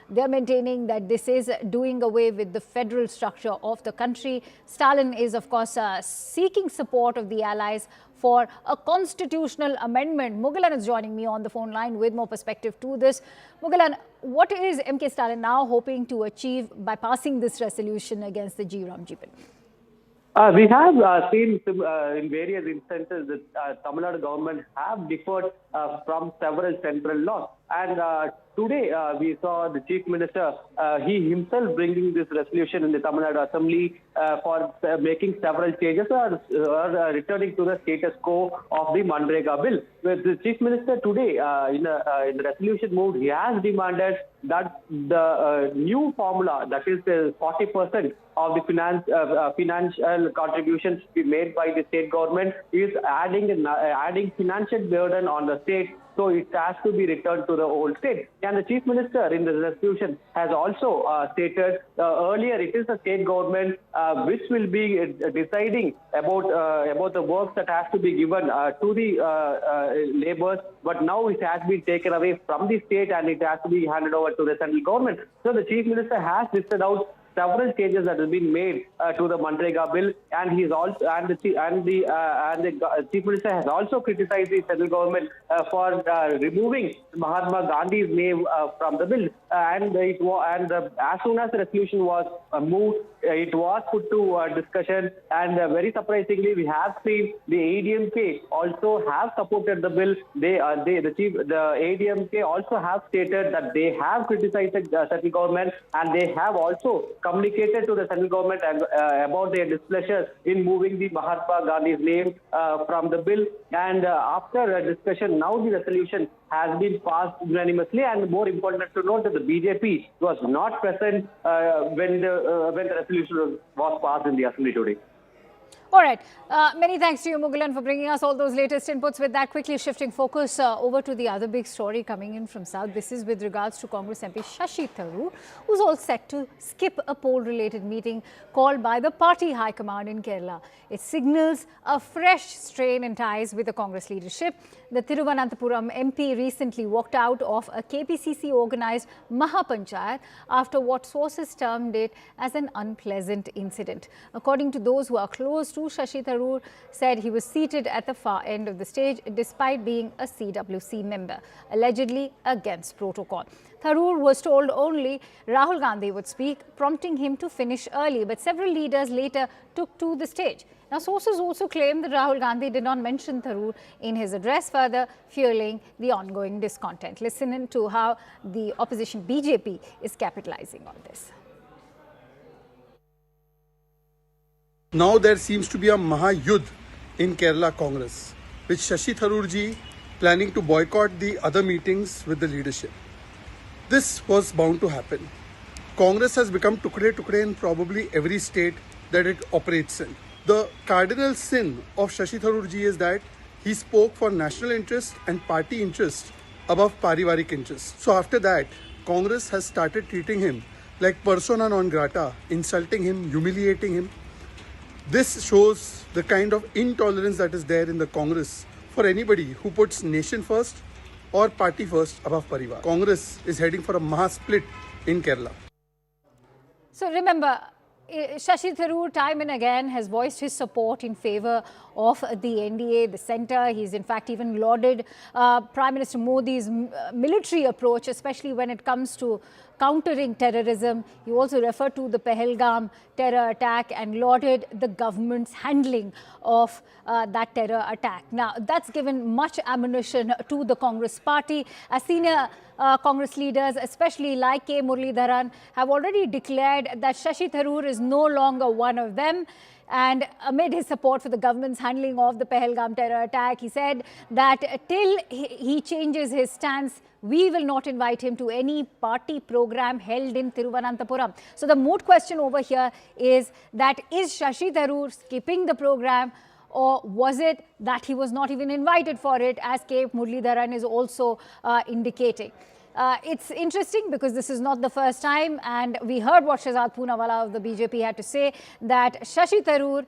S2: they're maintaining that this is doing away with the federal structure of the country. Stalin is, of course, seeking support of the allies for a constitutional amendment. Mugalan is joining me on the phone line with more perspective to this. Mugalan, what is MK Stalin now hoping to achieve by passing this resolution against the Ramji bill?
S15: We have seen in various instances that Tamil Nadu government have differed from several central laws. And today we saw the Chief Minister, he himself bringing this resolution in the Tamil Nadu Assembly for making several changes or returning to the status quo of the Manrega bill. With the Chief Minister today in the resolution mode, he has demanded that the new formula, that is 40% of the financial contributions to be made by the state government, is adding financial burden on the state. So it has to be returned to the old state. And the Chief Minister in the resolution has also stated earlier it is the state government which will be deciding about the works that has to be given to the labourers. But now it has been taken away from the state and it has to be handed over to the central government. So the Chief Minister has listed out several changes that have been made to the Manrega bill, and he's also the Chief Minister has also criticized the central government for removing Mahatma Gandhi's name from the bill. As soon as the resolution was moved, it was put to discussion, and very surprisingly, we have seen the ADMK also have supported the bill. The ADMK also have stated that they have criticized the central government, and they have also communicated to the central government about their displeasure in moving the Mahatma Gandhi's name from the bill. And after a discussion, now the resolution has been passed unanimously. And more important to note that the BJP was not present when the resolution was passed in the assembly today.
S2: All right. Many thanks to you, Mugalan, for bringing us all those latest inputs. With that, quickly shifting focus over to the other big story coming in from South. This is with regards to Congress MP Shashi Tharoor, who's all set to skip a poll-related meeting called by the party high command in Kerala. It signals a fresh strain in ties with the Congress leadership. The Thiruvananthapuram MP recently walked out of a KPCC-organised Mahapanchayat after what sources termed it as an unpleasant incident. According to those who are close to Shashi Tharoor, said he was seated at the far end of the stage despite being a CWC member, allegedly against protocol. Tharoor was told only Rahul Gandhi would speak, prompting him to finish early, but several leaders later took to the stage. Now, sources also claim that Rahul Gandhi did not mention Tharoor in his address, further fueling the ongoing discontent. Listen to how the opposition BJP is capitalizing on this.
S16: Now there seems to be a Mahayudh in Kerala Congress, with Shashi Tharoor ji planning to boycott the other meetings with the leadership. This was bound to happen. Congress has become tukde in probably every state that it operates in. The cardinal sin of Shashi Tharoor ji is that he spoke for national interest and party interest above parivarik interests. So after that, Congress has started treating him like persona non grata, insulting him, humiliating him. This shows the kind of intolerance that is there in the Congress for anybody who puts nation first or party first above parivar. Congress is heading for a maha split in Kerala.
S2: So remember, Shashi Tharoor time and again has voiced his support in favour of the NDA, the centre. He's in fact even lauded Prime Minister Modi's military approach, especially when it comes to countering terrorism. He also referred to the Pahalgam terror attack and lauded the government's handling of that terror attack. Now, that's given much ammunition to the Congress party. As senior Congress leaders, especially like K. Muralidharan, have already declared that Shashi Tharoor is no longer one of them. And amid his support for the government's handling of the Pahalgam terror attack, he said that till he changes his stance, we will not invite him to any party program held in Thiruvananthapuram. So the moot question over here is that is Shashi Tharoor skipping the program, or was it that he was not even invited for it, as K. Muralidharan is also indicating? It's interesting because this is not the first time, and we heard what Shehzad Poonawala of the BJP had to say, that Shashi Tharoor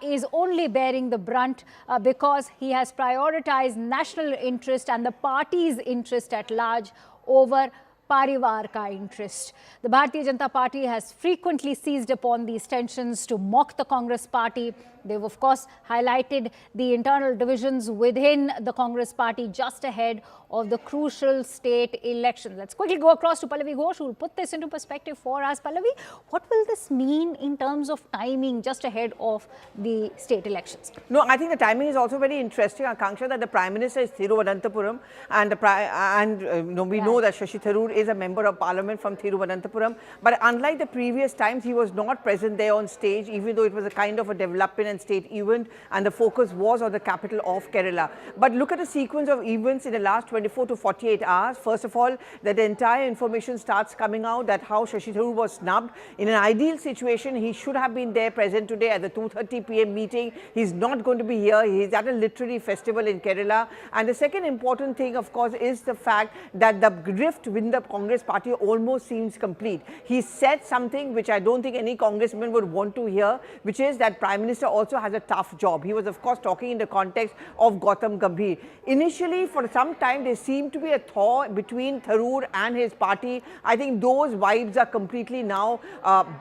S2: is only bearing the brunt because he has prioritized national interest and the party's interest at large over parivar ka interest. The Bharatiya Janata Party has frequently seized upon these tensions to mock the Congress party. They've of course highlighted the internal divisions within the Congress party just ahead of the crucial state election. Let's quickly go across to Pallavi Ghosh, who will put this into perspective for us. Pallavi, what will this mean in terms of timing just ahead of the state elections?
S17: No, I think the timing is also very interesting, Akanksha, that the Prime Minister is Thiruvananthapuram, and we know that Shashi Tharoor is a member of Parliament from Thiruvananthapuram. But unlike the previous times, he was not present there on stage, even though it was a kind of a development and state event, and the focus was on the capital of Kerala. But look at the sequence of events in the last 24 to 48 hours. First of all, that the entire information starts coming out that how Shashi Tharoor was snubbed. In an ideal situation, he should have been there present today at the 2:30 p.m. meeting. He's not going to be here. He's at a literary festival in Kerala. And the second important thing, of course, is the fact that the rift within the Congress party almost seems complete. He said something which I don't think any congressman would want to hear, which is that Prime Minister also has a tough job. He was, of course, talking in the context of Gautam Gambhir. Initially, for some time, there seemed to be a thaw between Tharoor and his party. I think those vibes are completely now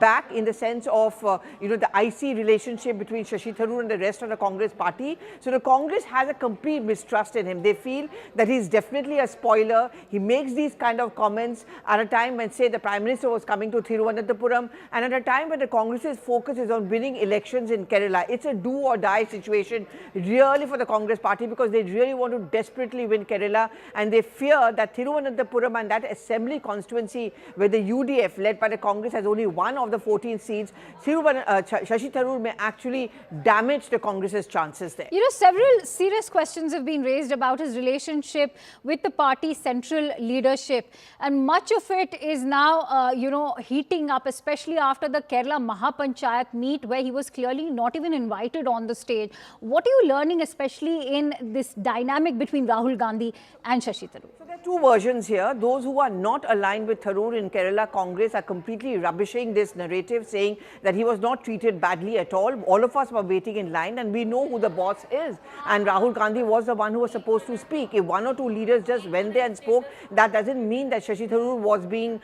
S17: back, in the sense of, the icy relationship between Shashi Tharoor and the rest of the Congress party. So the Congress has a complete mistrust in him. They feel that he's definitely a spoiler. He makes these kind of comments at a time when, say, the Prime Minister was coming to Thiruvananthapuram, and at a time when the Congress's focus is on winning elections in Kerala. It's a do or die situation really for the Congress party, because they really want to desperately win Kerala, and they fear that Thiruvananthapuram and that assembly constituency where the UDF led by the Congress has only one of the 14 seats, Shashi Tharoor may actually damage the Congress's chances there.
S2: Several serious questions have been raised about his relationship with the party's central leadership, and much of it is now, heating up, especially after the Kerala Mahapanchayat meet, where he was clearly not even invited on the stage. What are you learning, especially in this dynamic between Rahul Gandhi and Shashi Tharoor?
S17: So there are two versions here. Those who are not aligned with Tharoor in Kerala Congress are completely rubbishing this narrative, saying that he was not treated badly at all. All of us were waiting in line, and we know who the boss is. And Rahul Gandhi was the one who was supposed to speak. If one or two leaders just went there and spoke, that doesn't mean that Shashi Tharoor was being,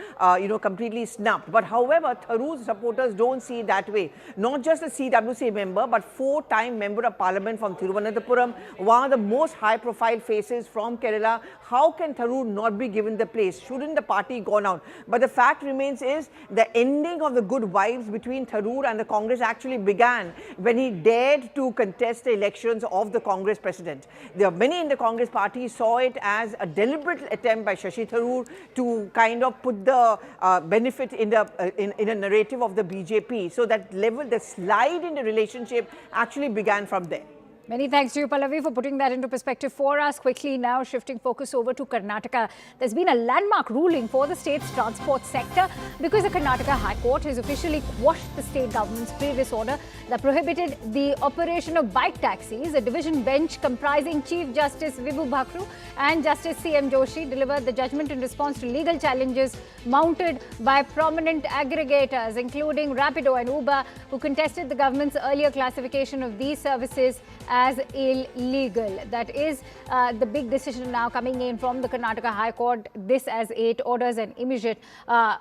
S17: completely snubbed. But however, Tharoor's supporters don't see it that way. Not just a CWC member, but four-time member of Parliament from Thiruvananthapuram, one of the most high-profile faces from Kerala. How can Tharoor not be given the place? Shouldn't the party gone out? But the fact remains is the ending of the good vibes between Tharoor and the Congress actually began when he dared to contest the elections of the Congress president. There are many in the Congress party saw it as a deliberate attempt by Shashi Tharoor to kind of put the benefit in a narrative of the BJP. So that level, the slide in the relationship actually began from there.
S2: Many thanks to you, Pallavi, for putting that into perspective for us. Quickly now, shifting focus over to Karnataka. There's been a landmark ruling for the state's transport sector because the Karnataka High Court has officially quashed the state government's previous order that prohibited the operation of bike taxis. A division bench comprising Chief Justice Vibhu Bhakru and Justice C.M. Joshi delivered the judgment in response to legal challenges mounted by prominent aggregators, including Rapido and Uber, who contested the government's earlier classification of these services as illegal. That is the big decision now coming in from the Karnataka High Court. This as it orders an immediate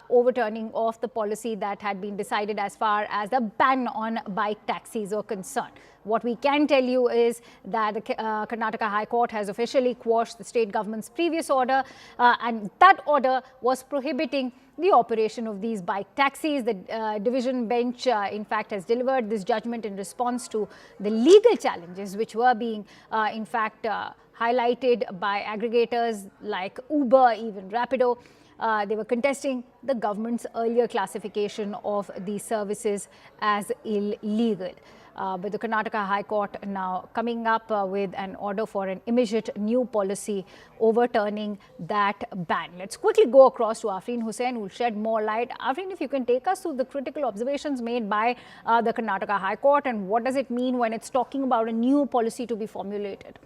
S2: overturning of the policy that had been decided as far as the ban on bike taxis are concerned. What we can tell you is that the Karnataka High Court has officially quashed the state government's previous order, and that order was prohibiting the operation of these bike taxis. The division bench, in fact, has delivered this judgment in response to the legal challenges which were being, in fact, highlighted by aggregators like Uber, even Rapido. They were contesting the government's earlier classification of these services as illegal. But the Karnataka High Court now coming up with an order for an immediate new policy overturning that ban. Let's quickly go across to Afreen Hussain, who will shed more light. Afreen, if you can take us through the critical observations made by the Karnataka High Court, and what does it mean when it's talking about a new policy to be formulated?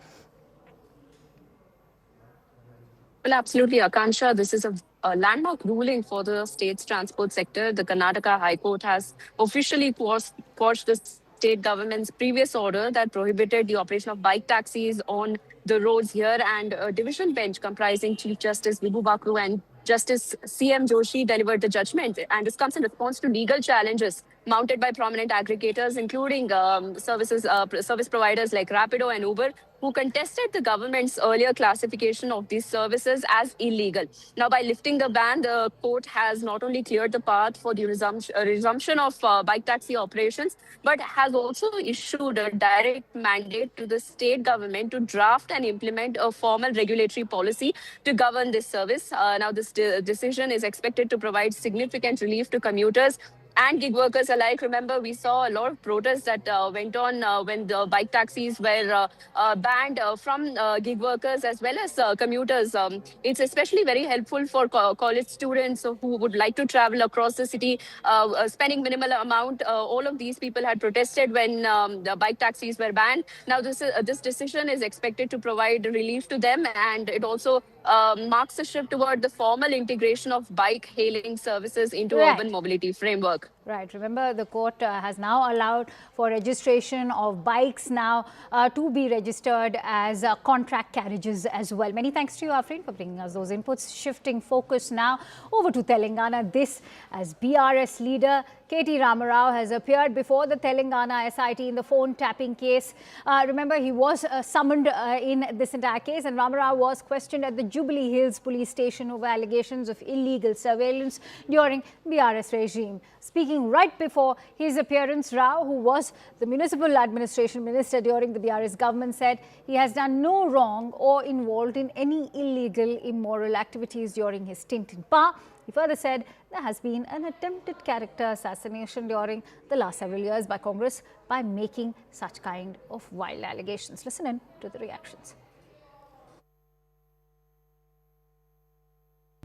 S18: Well, absolutely, Akansha. This is a landmark ruling for the state's transport sector. The Karnataka High Court has officially quashed the state government's previous order that prohibited the operation of bike taxis on the roads here, and a division bench comprising Chief Justice Vibhu Bhakru and Justice C.M. Joshi delivered the judgment. And this comes in response to legal challenges mounted by prominent aggregators, including service providers like Rapido and Uber, who contested the government's earlier classification of these services as illegal. Now, by lifting the ban, the court has not only cleared the path for the resumption of bike taxi operations, but has also issued a direct mandate to the state government to draft and implement a formal regulatory policy to govern this service. Now, this decision is expected to provide significant relief to commuters and gig workers alike. Remember, we saw a lot of protests that went on when the bike taxis were banned from gig workers as well as commuters. It's especially very helpful for college students who would like to travel across the city, spending minimal amount. All of these people had protested when the bike taxis were banned. Now, this decision is expected to provide relief to them, and it also marks a shift toward the formal integration of bike hailing services into urban mobility framework.
S2: Right. Remember, the court has now allowed for registration of bikes now to be registered as contract carriages as well. Many thanks to you, Afreen, for bringing us those inputs. Shifting focus now over to Telangana. This as BRS leader K.T. Ramarao has appeared before the Telangana SIT in the phone tapping case. Remember, he was summoned in this entire case, and Ramarao was questioned at the Jubilee Hills police station over allegations of illegal surveillance during BRS regime. Speaking right before his appearance, Rao, who was the municipal administration minister during the BRS government, said he has done no wrong or involved in any illegal, immoral activities during his stint in power. He further said there has been an attempted character assassination during the last several years by Congress by making such kind of wild allegations. Listen in to the reactions.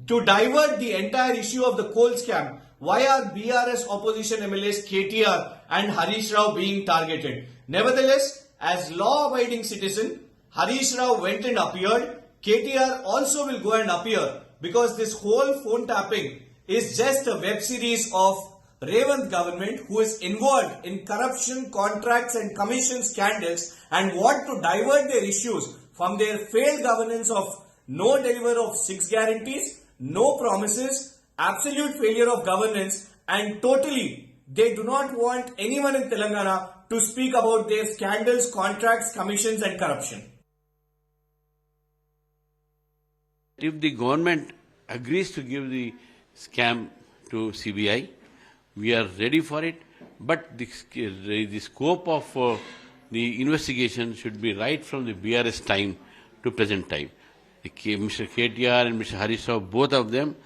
S19: To divert the entire issue of the coal scam, why are BRS opposition MLAs KTR and Harish Rao being targeted? Nevertheless, as law-abiding citizen, Harish Rao went and appeared. KTR also will go and appear, because this whole phone tapping is just a web series of Revant government who is involved in corruption, contracts and commission scandals and want to divert their issues from their failed governance of no deliver of 6 guarantees, no promises, absolute failure of governance, and totally they do not want anyone in Telangana to speak about their scandals, contracts, commissions and corruption.
S20: If the government agrees to give the scam to CBI, we are ready for it, but the scope of the investigation should be right from the BRS time to present time. Mr. KTR and Mr. Harish Rao, both of them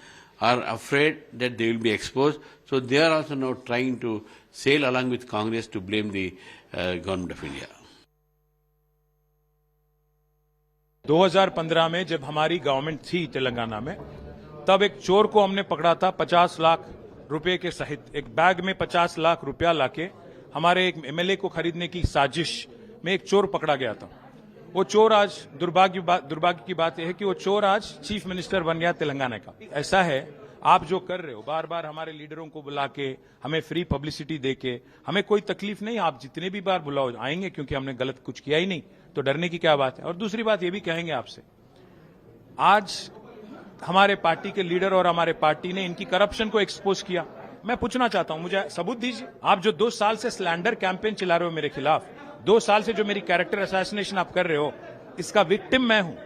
S20: are afraid that they will be exposed, so they are also now trying to sail along with Congress to blame the government of India.
S21: 2015 में जब हमारी government थी तेलंगाना में, तब एक चोर को हमने पकड़ा था 50 लाख रुपए के सहित। एक बैग में 50 लाख रुपया लाके हमारे एक एमएलए को खरीदने की साजिश में एक चोर पकड़ा गया था। वो चोर आज दुर्भाग्य की बात यह है कि वो चोर आज चीफ मिनिस्टर बन गया तेलंगाना का। ऐसा है, आप जो कर रहे हो, बार बार हमारे लीडरों को बुला के हमें फ्री पब्लिसिटी दे के, हमें कोई तकलीफ नहीं, आप जितने भी बार बुलाओ आएंगे, क्योंकि हमने गलत कुछ किया ही नहीं, तो डरने की क्या बात है। और दूसरी बात ये भी कहेंगे आपसे, आज हमारे पार्टी के लीडर और हमारे पार्टी ने इनकी करप्शन को एक्सपोज किया। मैं पूछना चाहता हूं, मुझे सबूत दीजिए। आप जो 2 साल से स्लैंडर कैंपेन चला रहे हो मेरे खिलाफ, 2 साल से जो मेरी कैरेक्टर असैसिनेशन आप कर रहे हो, इसका विक्टिम मैं हूं।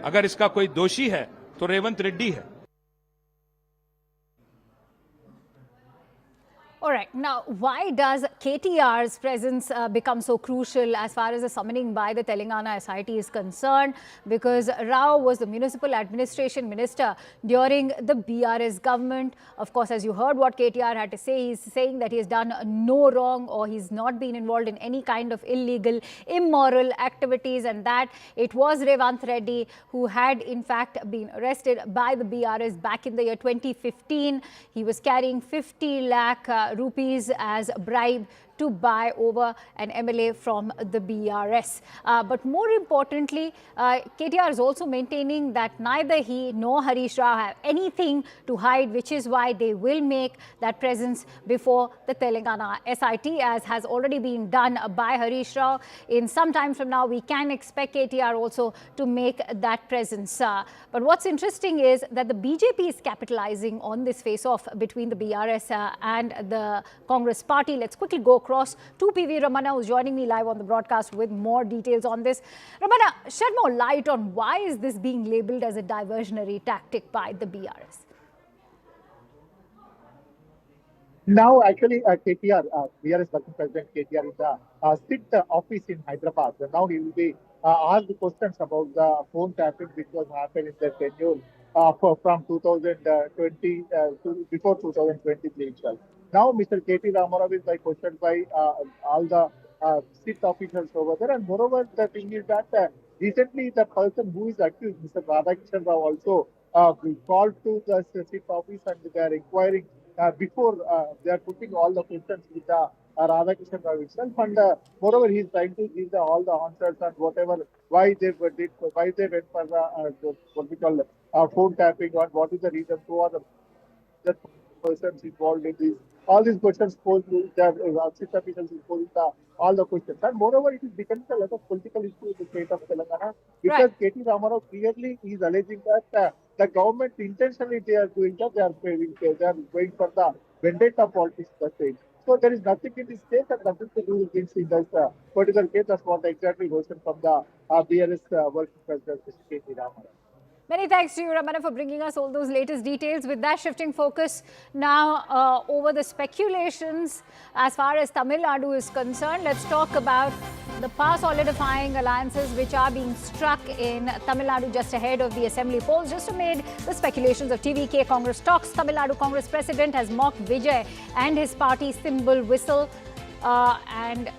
S21: अगर इसका कोई दोषी है तो रेवंत रेड्डी है।
S2: All right. Now, why does KTR's presence become so crucial as far as the summoning by the Telangana SIT is concerned? Because Rao was the municipal administration minister during the BRS government. Of course, as you heard what KTR had to say, he's saying that he has done no wrong or he's not been involved in any kind of illegal, immoral activities, and that it was Revant Reddy who had in fact been arrested by the BRS back in the year 2015. He was carrying 50 lakh rupees as a bribe to buy over an MLA from the BRS. But more importantly, KTR is also maintaining that neither he nor Harish Rao have anything to hide, which is why they will make that presence before the Telangana SIT, as has already been done by Harish Rao. In some time from now, we can expect KTR also to make that presence. But what's interesting is that the BJP is capitalizing on this face-off between the BRS and the Congress party. Let's quickly go across to PV Ramana, who's joining me live on the broadcast with more details on this. Ramana, shed more light on why is this being labelled as a diversionary tactic by the BRS?
S22: Now, actually, KTR, BRS working president KTR is the SIT office in Hyderabad. Now he will be asked questions about the phone tapping which was happened in the tenure from 2020 to before 2023 itself. Now, Mr. K.T. Ramarao is questioned by all the SIT officials over there. And moreover, the thing is that recently the person who is accused, Mr. Radhakishan Rao, also called to the SIT office and they are inquiring before they are putting all the questions with the Radhakishan Rao itself. And moreover, he is trying to give all the answers and whatever, why they went for the what we call phone tapping, and what is the reason, who are the persons involved in this. All these questions posed, SIT officials is posing all the questions. And moreover, it is becoming a lot of political issue in the state of Telangana, because K.T. Ramarao clearly is alleging that the government intentionally they are doing that, they are going for the vendetta politics in the state. So there is nothing in this case and nothing to do with this in this particular case. That's what exactly goes from the BRS working president, K.T. Ramarao.
S2: Many thanks to you, Ramana, for bringing us all those latest details. With that, shifting focus now over the speculations as far as Tamil Nadu is concerned. Let's talk about the power solidifying alliances which are being struck in Tamil Nadu just ahead of the assembly polls. Just amid the speculations of TVK Congress talks, Tamil Nadu Congress president has mocked Vijay and his party symbol whistle and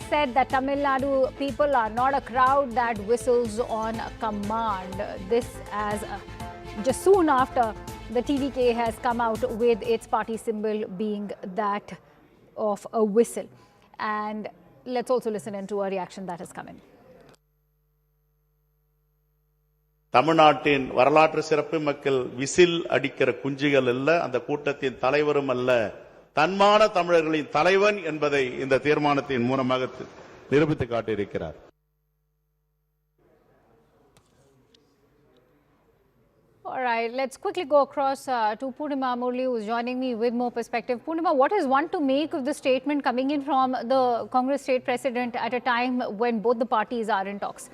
S2: said that Tamil Nadu people are not a crowd that whistles on command. This as just soon after the TVK has come out with its party symbol being that of a whistle. And let's also listen into a reaction that has come in.
S23: தமிழ்நாட்டின் வரலாற்று சிறப்பு மக்கள் whistle அடிக்கிற குஞ்சுகள் அல்ல, அந்த கூட்டத்தின் தலைவரும் அல்ல, தன்மான தமிழர்களின் தலைவன் என்பதை இந்த தீர்மானத்தின் மூலமாக நிரூபித்து காட்டியிருக்கிறார்.
S2: All right, let's quickly go across to Purnima Murli, who is joining me with more perspective. Purnima, what is one to make of the statement coming in from the Congress state president at a time when both the parties are in talks?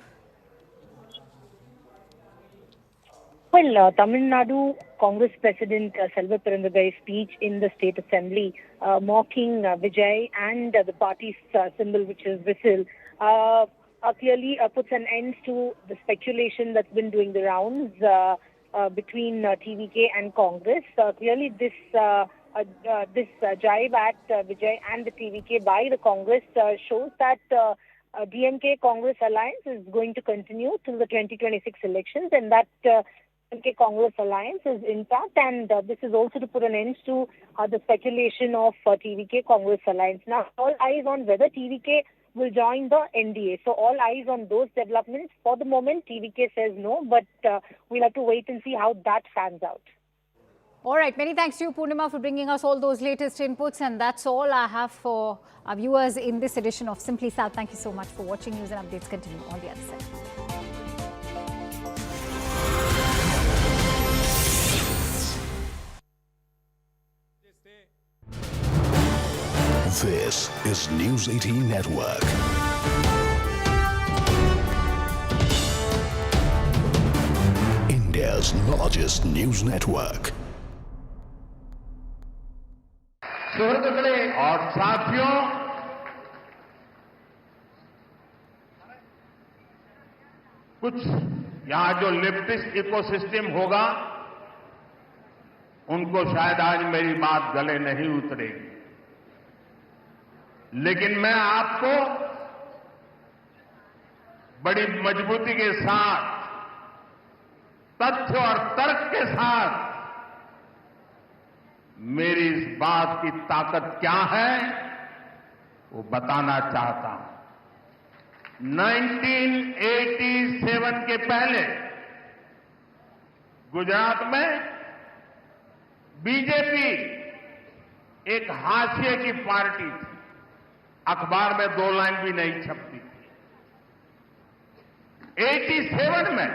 S24: Well, Tamil Nadu Congress President Selva Perundagai's speech in the State Assembly mocking Vijay and the party's symbol, which is whistle, clearly puts an end to the speculation that's been doing the rounds between TVK and Congress. Clearly, this jibe at Vijay and the TVK by the Congress shows that DMK Congress alliance is going to continue till the 2026 elections, and that DMK Congress alliance is intact, and this is also to put an end to the speculation of TVK Congress alliance. Now, all eyes on whether TVK will join the NDA. So all eyes on those developments. For the moment, TVK says no, but we'll have to wait and see how that pans out.
S2: All right. Many thanks to you, Purnima, for bringing us all those latest inputs. And that's all I have for our viewers in this edition of Simply South. Thank you so much for watching. News and updates continue on the other side.
S8: This is News 18 Network. India's largest news network.
S9: और साथियों, कुछ यहां जो leftist ecosystem होगा, उनको शायद आज मेरी बात गले नहीं उतरेगी, लेकिन मैं आपको बड़ी मजबूती के साथ, तथ्य और तर्क के साथ मेरी इस बात की ताकत क्या है वो बताना चाहता हूं। 1987 के पहले गुजरात में बीजेपी एक हाशिए की पार्टी थी, अखबार में 2 लाइन भी नहीं छपती थी। 87 में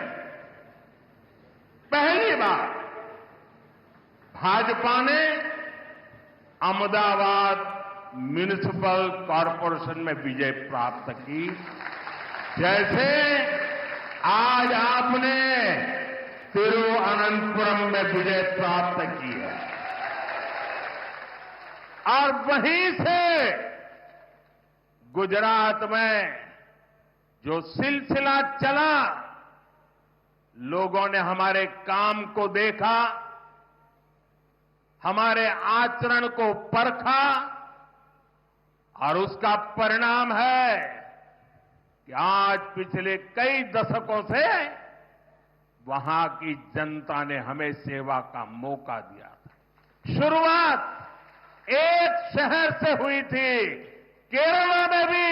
S9: पहली बार भाजपा ने अहमदाबाद म्युनिसिपल कॉरपोरेशन में विजय प्राप्त की, जैसे आज आपने तिरुवनंतपुरम में विजय प्राप्त की है। और वहीं से गुजरात में जो सिलसिला चला, लोगों ने हमारे काम को देखा, हमारे आचरण को परखा, और उसका परिणाम है कि आज पिछले कई दशकों से वहां की जनता ने हमें सेवा का मौका दिया था। शुरुआत एक शहर से हुई थी, केरला में भी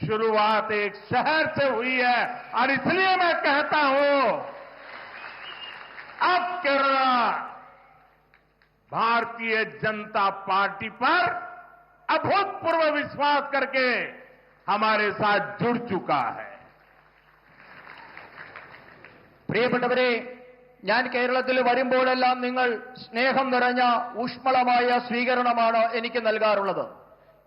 S9: शुरुआत एक शहर से हुई है, और इसलिए मैं कहता हूं अब केरला भारतीय जनता पार्टी पर अभूतपूर्व विश्वास करके हमारे साथ जुड़ चुका है।
S10: പ്രിയപ്പെട്ടവരെ, ഞാൻ കേരളത്തിൽ വരുമ്പോഴെല്ലാം നിങ്ങൾ സ്നേഹം നിറഞ്ഞ ഊഷ്മളമായ സ്വീകരണമാണ് എനിക്ക് നൽകാറുള്ളത്.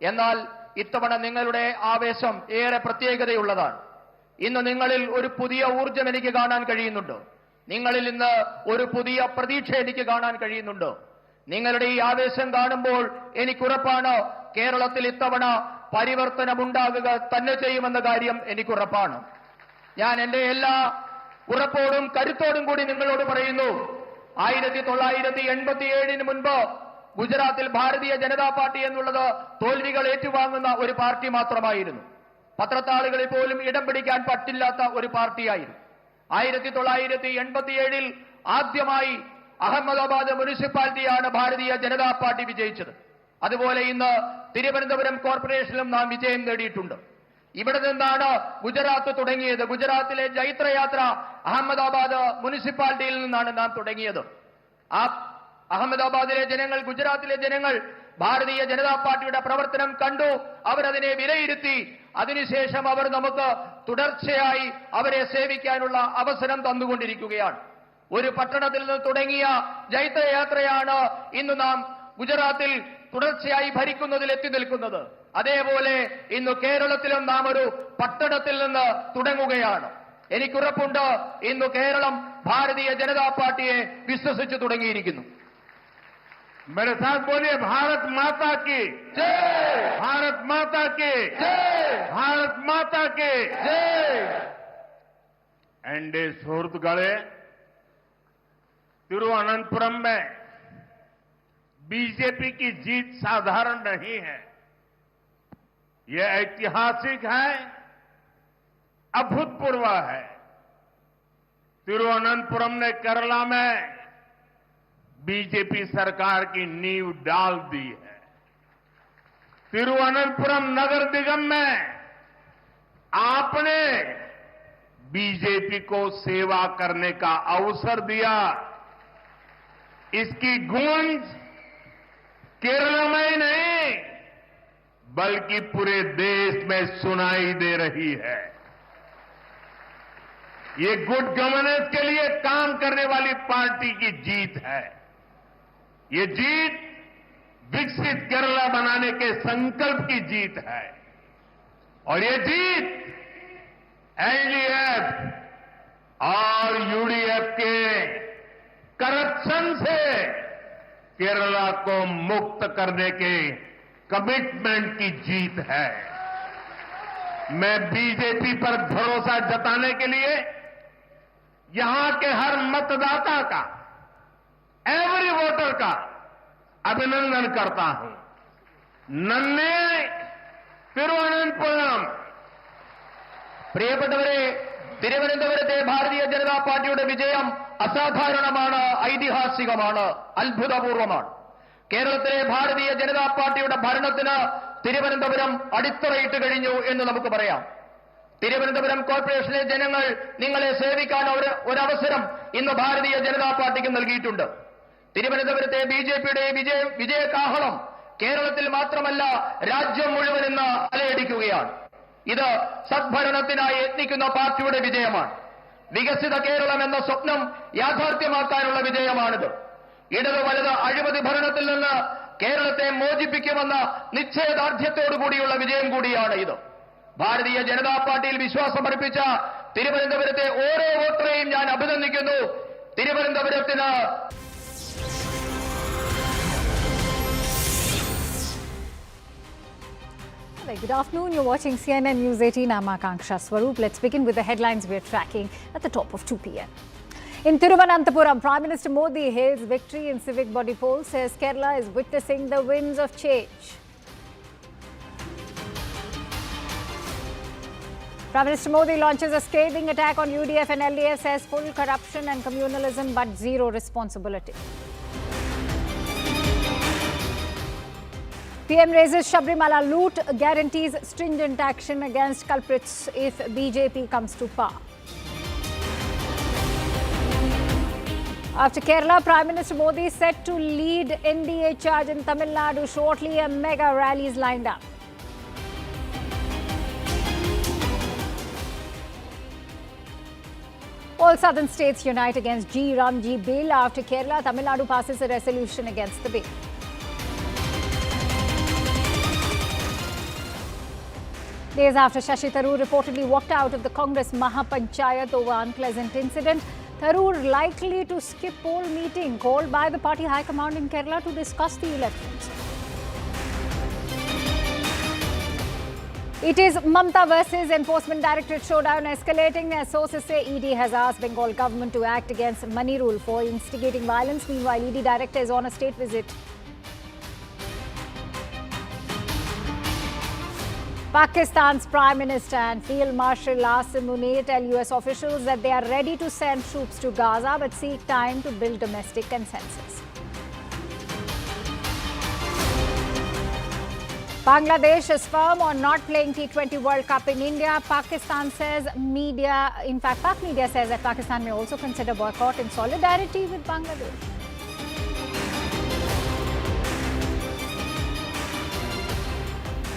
S10: എന്നാൽ ഇത്തവണ നിങ്ങളുടെ ആവേശം ഏറെ പ്രത്യേകതയുള്ളതാണ്. ഇന്ന് നിങ്ങളിൽ ഒരു പുതിയ ഊർജ്ജം എനിക്ക് കാണാൻ കഴിയുന്നുണ്ട്. നിങ്ങളിൽ ഇന്ന് ഒരു പുതിയ പ്രതീക്ഷ എനിക്ക് കാണാൻ കഴിയുന്നുണ്ട്. നിങ്ങളുടെ ഈ ആവേശം കാണുമ്പോൾ എനിക്കുറപ്പാണ് കേരളത്തിൽ ഇത്തവണ പരിവർത്തനമുണ്ടാകുക തന്നെ ചെയ്യുമെന്ന കാര്യം എനിക്കുറപ്പാണ്. ഞാൻ എന്റെ എല്ലാ ഉറപ്പോടും കരുത്തോടും കൂടി നിങ്ങളോട് പറയുന്നു, 1987 മുൻപ് ഗുജറാത്തിൽ ഭാരതീയ ജനതാ പാർട്ടി എന്നുള്ളത് തോൽവികൾ ഏറ്റുവാങ്ങുന്ന ഒരു പാർട്ടി മാത്രമായിരുന്നു. പത്രത്താളുകളിൽ പോലും ഇടം പിടിക്കാൻ പറ്റില്ലാത്ത ഒരു പാർട്ടിയായിരുന്നു. 1987 ആദ്യമായി അഹമ്മദാബാദ് മുനിസിപ്പാലിറ്റിയാണ് ഭാരതീയ ജനതാ പാർട്ടി വിജയിച്ചത്. അതുപോലെ ഇന്ന് തിരുവനന്തപുരം കോർപ്പറേഷനിലും നാം വിജയം നേടിയിട്ടുണ്ട്. ഇവിടെ നിന്നാണ് ഗുജറാത്ത് തുടങ്ങിയത്. ഗുജറാത്തിലെ ജൈത്രയാത്ര അഹമ്മദാബാദ് മുനിസിപ്പാലിറ്റിയിൽ നിന്നാണ് നാം തുടങ്ങിയത്. ആ അഹമ്മദാബാദിലെ ജനങ്ങൾ, ഗുജറാത്തിലെ ജനങ്ങൾ ഭാരതീയ ജനതാ പാർട്ടിയുടെ പ്രവർത്തനം കണ്ടു, അവരതിനെ വിലയിരുത്തി. അതിനുശേഷം അവർ നമുക്ക് തുടർച്ചയായി അവരെ സേവിക്കാനുള്ള അവസരം തന്നുകൊണ്ടിരിക്കുകയാണ്. ഒരു പട്ടണത്തിൽ നിന്ന് തുടങ്ങിയ ജൈത്രയാത്രയാണ് ഇന്ന് നാം ഗുജറാത്തിൽ തുടർച്ചയായി ഭരിക്കുന്നതിൽ എത്തി നിൽക്കുന്നത്. അതേപോലെ ഇന്ന് കേരളത്തിലും നാം ഒരു പട്ടണത്തിൽ നിന്ന് തുടങ്ങുകയാണ്. എനിക്കുറപ്പുണ്ട് ഇന്ന് കേരളം ഭാരതീയ ജനതാ പാർട്ടിയെ വിശ്വസിച്ചു തുടങ്ങിയിരിക്കുന്നു.
S9: मेरे साथ बोलिए, भारत माता की जय, भारत माता की जय, भारत माता की जय। एंडे सुहृदगणे, तिरुवनंतपुरम में बीजेपी की जीत साधारण नहीं है, यह ऐतिहासिक है, अभूतपूर्व है। तिरुवनंतपुरम ने केरला में बीजेपी सरकार की नींव डाल दी है। तिरुवनंतपुरम नगर निगम में आपने बीजेपी को सेवा करने का अवसर दिया। इसकी गूंज केरल में ही नहीं बल्कि पूरे देश में सुनाई दे रही है। ये गुड गवर्नेंस के लिए काम करने वाली पार्टी की जीत है। ये जीत विकसित केरला बनाने के संकल्प की जीत है और ये जीत एलडीएफ और यूडीएफ के करप्शन से केरला को मुक्त करने के कमिटमेंट की जीत है। मैं बीजेपी पर भरोसा जताने के लिए यहां के हर मतदाता का, एवरी वोटर का अभिनंदन करता हूं। नन्हे തിരുവനന്തപുരം
S10: പ്രിയപ്പെട്ടവരെ, തിരുവനന്തപുരത്തെ ഭാരതീയ ജനതാ പാർട്ടിയുടെ വിജയം അസാധാരണമാണ്, ഐതിഹാസികമാണ്, അത്ഭുതപൂർവമാണ്. കേരളത്തിലെ ഭാരതീയ ജനതാ പാർട്ടിയുടെ ഭരണത്തിന് തിരുവനന്തപുരം അടിത്തറയിട്ട് കഴിഞ്ഞു എന്ന് നമുക്ക് പറയാം. തിരുവനന്തപുരം കോർപ്പറേഷനിലെ ജനങ്ങൾ നിങ്ങളെ സേവിക്കാൻ ഒരവസരം ഇന്ന് ഭാരതീയ ജനതാ പാർട്ടിക്ക് നൽകിയിട്ടുണ്ട്. തിരുവനന്തപുരത്തെ ബിജെപിയുടെ വിജയകാഹളം കേരളത്തിൽ മാത്രമല്ല രാജ്യം മുഴുവൻ ഇന്ന് അലയടിക്കുകയാണ്. ഇത് സദ്ഭരണത്തിനായി യത്നിക്കുന്ന പാർട്ടിയുടെ വിജയമാണ്. വികസിത കേരളം എന്ന സ്വപ്നം യാഥാർത്ഥ്യമാക്കാനുള്ള വിജയമാണിത്. ഇടത് വലത് അഴിമതി ഭരണത്തിൽ നിന്ന് കേരളത്തെ മോചിപ്പിക്കുമെന്ന നിശ്ചയദാർഢ്യത്തോടുകൂടിയുള്ള വിജയം കൂടിയാണ് ഇത്. ഭാരതീയ ജനതാ പാർട്ടിയിൽ വിശ്വാസമർപ്പിച്ച തിരുവനന്തപുരത്തെ ഓരോ വോട്ടറെയും ഞാൻ അഭിനന്ദിക്കുന്നു. തിരുവനന്തപുരത്തിന്
S2: Good afternoon. You're watching CNN News 18. I'm Akanksha Swaroop. Let's begin with the headlines we're tracking at the top of 2 p.m. In Thiruvananthapuram, Prime Minister Modi hails victory in civic body poll, says Kerala is witnessing the winds of change. Prime Minister Modi launches a scathing attack on UDF and LDF, says full corruption and communalism but zero responsibility. PM raises Sabarimala loot, guarantees stringent action against culprits if BJP comes to power. After Kerala, Prime Minister Modi is set to lead NDA charge in Tamil Nadu shortly. A mega rally is lined up. All southern states unite against G. Ramji bill. After Kerala, Tamil Nadu passes a resolution against the bill. Days after Shashi Tharoor reportedly walked out of the Congress Mahapanchayat over unpleasant incident, Tharoor likely to skip poll meeting called by the party high command in Kerala to discuss the elections. It is Mamta versus Enforcement Directorate showdown escalating as sources say ED has asked Bengal government to act against money rule for instigating violence. Meanwhile, ED director is on a state visit. Pakistan's Prime Minister and Field Marshal Asim Munir tell US officials that they are ready to send troops to Gaza but seek time to build domestic consensus. Bangladesh is firm on not playing T20 World Cup in India. Pak media says that Pakistan may also consider boycott in solidarity with Bangladesh.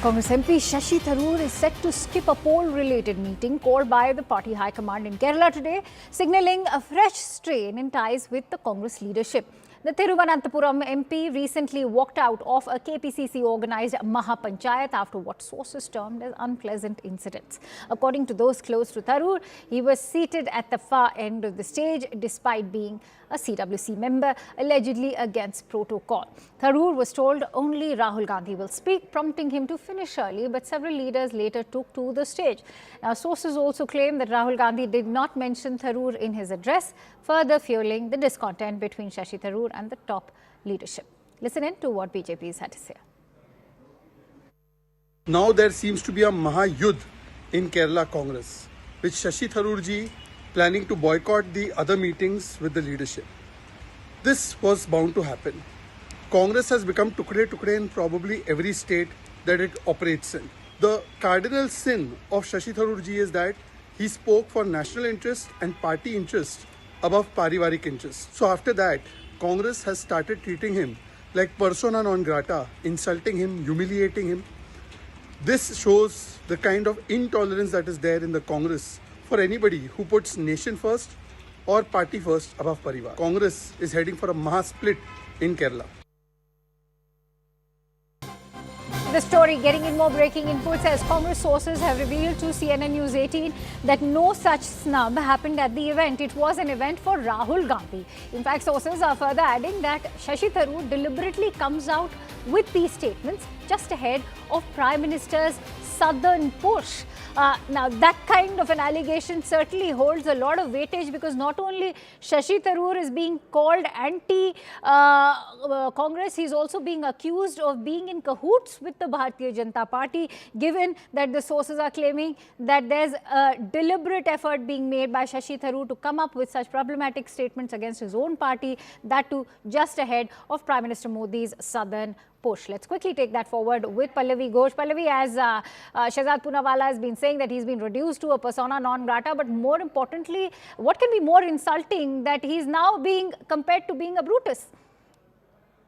S2: Congress MP Shashi Tharoor is set to skip a poll-related meeting called by the party high command in Kerala today, signalling a fresh strain in ties with the Congress leadership. The Thiruvananthapuram MP recently walked out of a KPCC-organised Mahapanchayat after what sources termed as unpleasant incidents. According to those close to Tharoor, he was seated at the far end of the stage despite being a CWC member, allegedly against protocol. Tharoor was told only Rahul Gandhi will speak, prompting him to finish early, but several leaders later took to the stage. Now, sources also claim that Rahul Gandhi did not mention Tharoor in his address, further fueling the discontent between Shashi Tharoor and the top leadership. Listen in to what BJP has had to say.
S16: Now there seems to be a Mahayudh in Kerala Congress, with Shashi Tharoor ji planning to boycott the other meetings with the leadership. This was bound to happen. Congress has become tukde in probably every state that it operates in. The cardinal sin of Shashi Tharoor ji is that he spoke for national interest and party interest above parivarik interest. So after that, Congress has started treating him like persona non grata, insulting him, humiliating him. This shows the kind of intolerance that is there in the Congress for anybody who puts nation first or party first above parivar. Congress is heading for a maha split in Kerala.
S2: The story getting in more breaking inputs as Congress sources have revealed to CNN News 18 that no such snub happened at the event. It was an event for Rahul Gandhi. In fact, sources are further adding that Shashi Tharoor deliberately comes out with these statements just ahead of Prime Minister's southern push. Now, that kind of an allegation certainly holds a lot of weightage because not only Shashi Tharoor is being called anti-Congress, he's also being accused of being in cahoots with the Bharatiya Janata Party, given that the sources are claiming that there's a deliberate effort being made by Shashi Tharoor to come up with such problematic statements against his own party, that too just ahead of Prime Minister Modi's southern push. Let's quickly take that forward with Pallavi Ghosh. Pallavi, as Shehzad Poonawalla has been saying that he's been reduced to a persona non grata, but more importantly, what can be more insulting that he's now being compared to being a Brutus?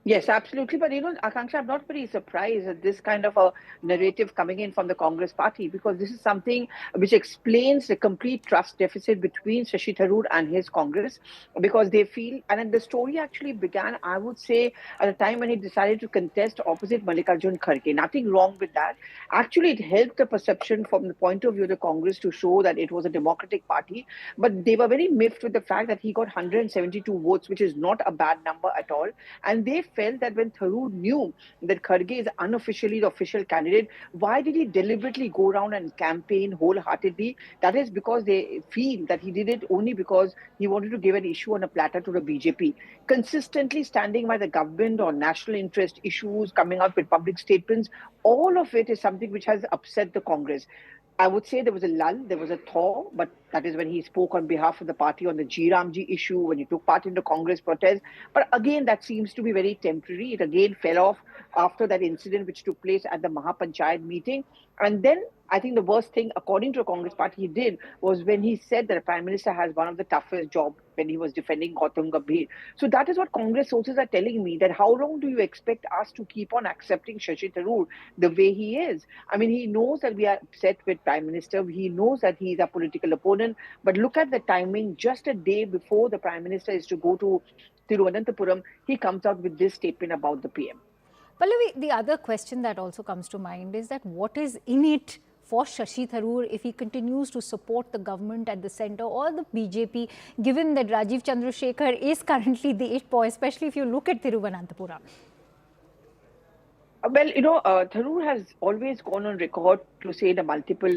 S17: Yes, absolutely. But, Akanksha, I'm not very surprised at this kind of a narrative coming in from the Congress party, because this is something which explains the complete trust deficit between Shashi Tharoor and his Congress, because they feel, and the story actually began, I would say, at a time when he decided to contest opposite Mallikarjun Kharge. Nothing wrong with that. Actually, it helped the perception from the point of view of the Congress to show that it was a democratic party. But they were very miffed with the fact that he got 172 votes, which is not a bad number at all. And they felt that when Tharoor knew that Kharge is unofficially the official candidate, why did he deliberately go around and campaign wholeheartedly? That is because they feel that he did it only because he wanted to give an issue on a platter to the BJP. Consistently standing by the government on national interest issues, coming out with public statements, all of it is something which has upset the Congress. I would say there was a lull, there was a thaw, but that is when he spoke on behalf of the party on the G Ramji issue, when he took part in the Congress protest. But again, that seems to be very temporary. It again fell off after that incident which took place at the Mahapanchayat meeting. And then I think the worst thing, according to the Congress party, he did was when he said that the Prime Minister has one of the toughest jobs when he was defending Gautam Gambhir. So that is what Congress sources are telling me, that how long do you expect us to keep on accepting Shashi Tharoor the way he is? I mean, he knows that we are upset with Prime Minister. He knows that he is a political opponent. But look at the timing. Just a day before the Prime Minister is to go to Thiruvananthapuram, he comes out with this statement about the PM.
S2: Pallavi, the other question that also comes to mind is that what is in it for Shashi Tharoor if he continues to support the government at the centre or the BJP, given that Rajiv Chandrasekhar is currently the it boy, especially if you look at Thiruvananthapuram?
S17: Well, Tharoor has always gone on record to say in the multiple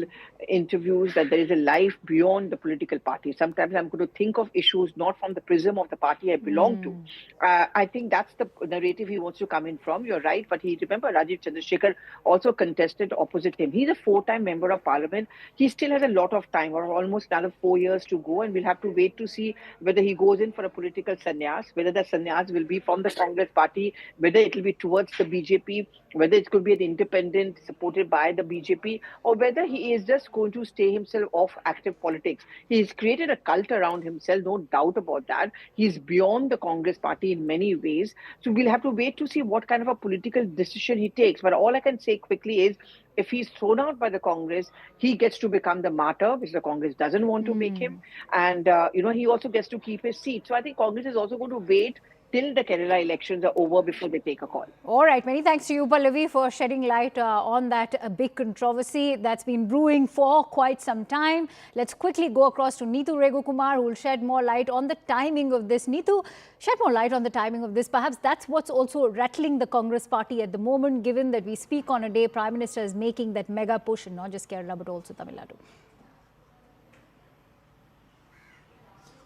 S17: interviews that there is a life beyond the political party. Sometimes I'm going to think of issues not from the prism of the party I belong to. I think that's the narrative he wants to come in from. You're right, but remember, Rajiv Chandrasekhar also contested opposite him. He's a 4-time member of parliament. He still has a lot of time, or almost another 4 years to go, and we'll have to wait to see whether he goes in for a political sannyas, whether the sannyas will be from the Congress party, whether it will be towards the BJP, whether it could be an independent supported by the BJP, or whether he is just going to stay himself off active politics. He's created a cult around himself, no doubt about that. He's beyond the Congress party in many ways. So we'll have to wait to see what kind of a political decision he takes. But all I can say quickly is, if he's thrown out by the Congress, he gets to become the martyr, which the Congress doesn't want to make him. And, he also gets to keep his seat. So I think Congress is also going to wait till the Kerala elections are over before they take a call.
S2: All right. Many thanks to you, Pallavi, for shedding light on that big controversy that's been brewing for quite some time. Let's quickly go across to Neetu Regukumar, who will shed more light on the timing of this. Neetu, shed more light on the timing of this. Perhaps that's what's also rattling the Congress party at the moment, given that we speak on a day Prime Minister is making that mega push in not just Kerala, but also Tamil Nadu.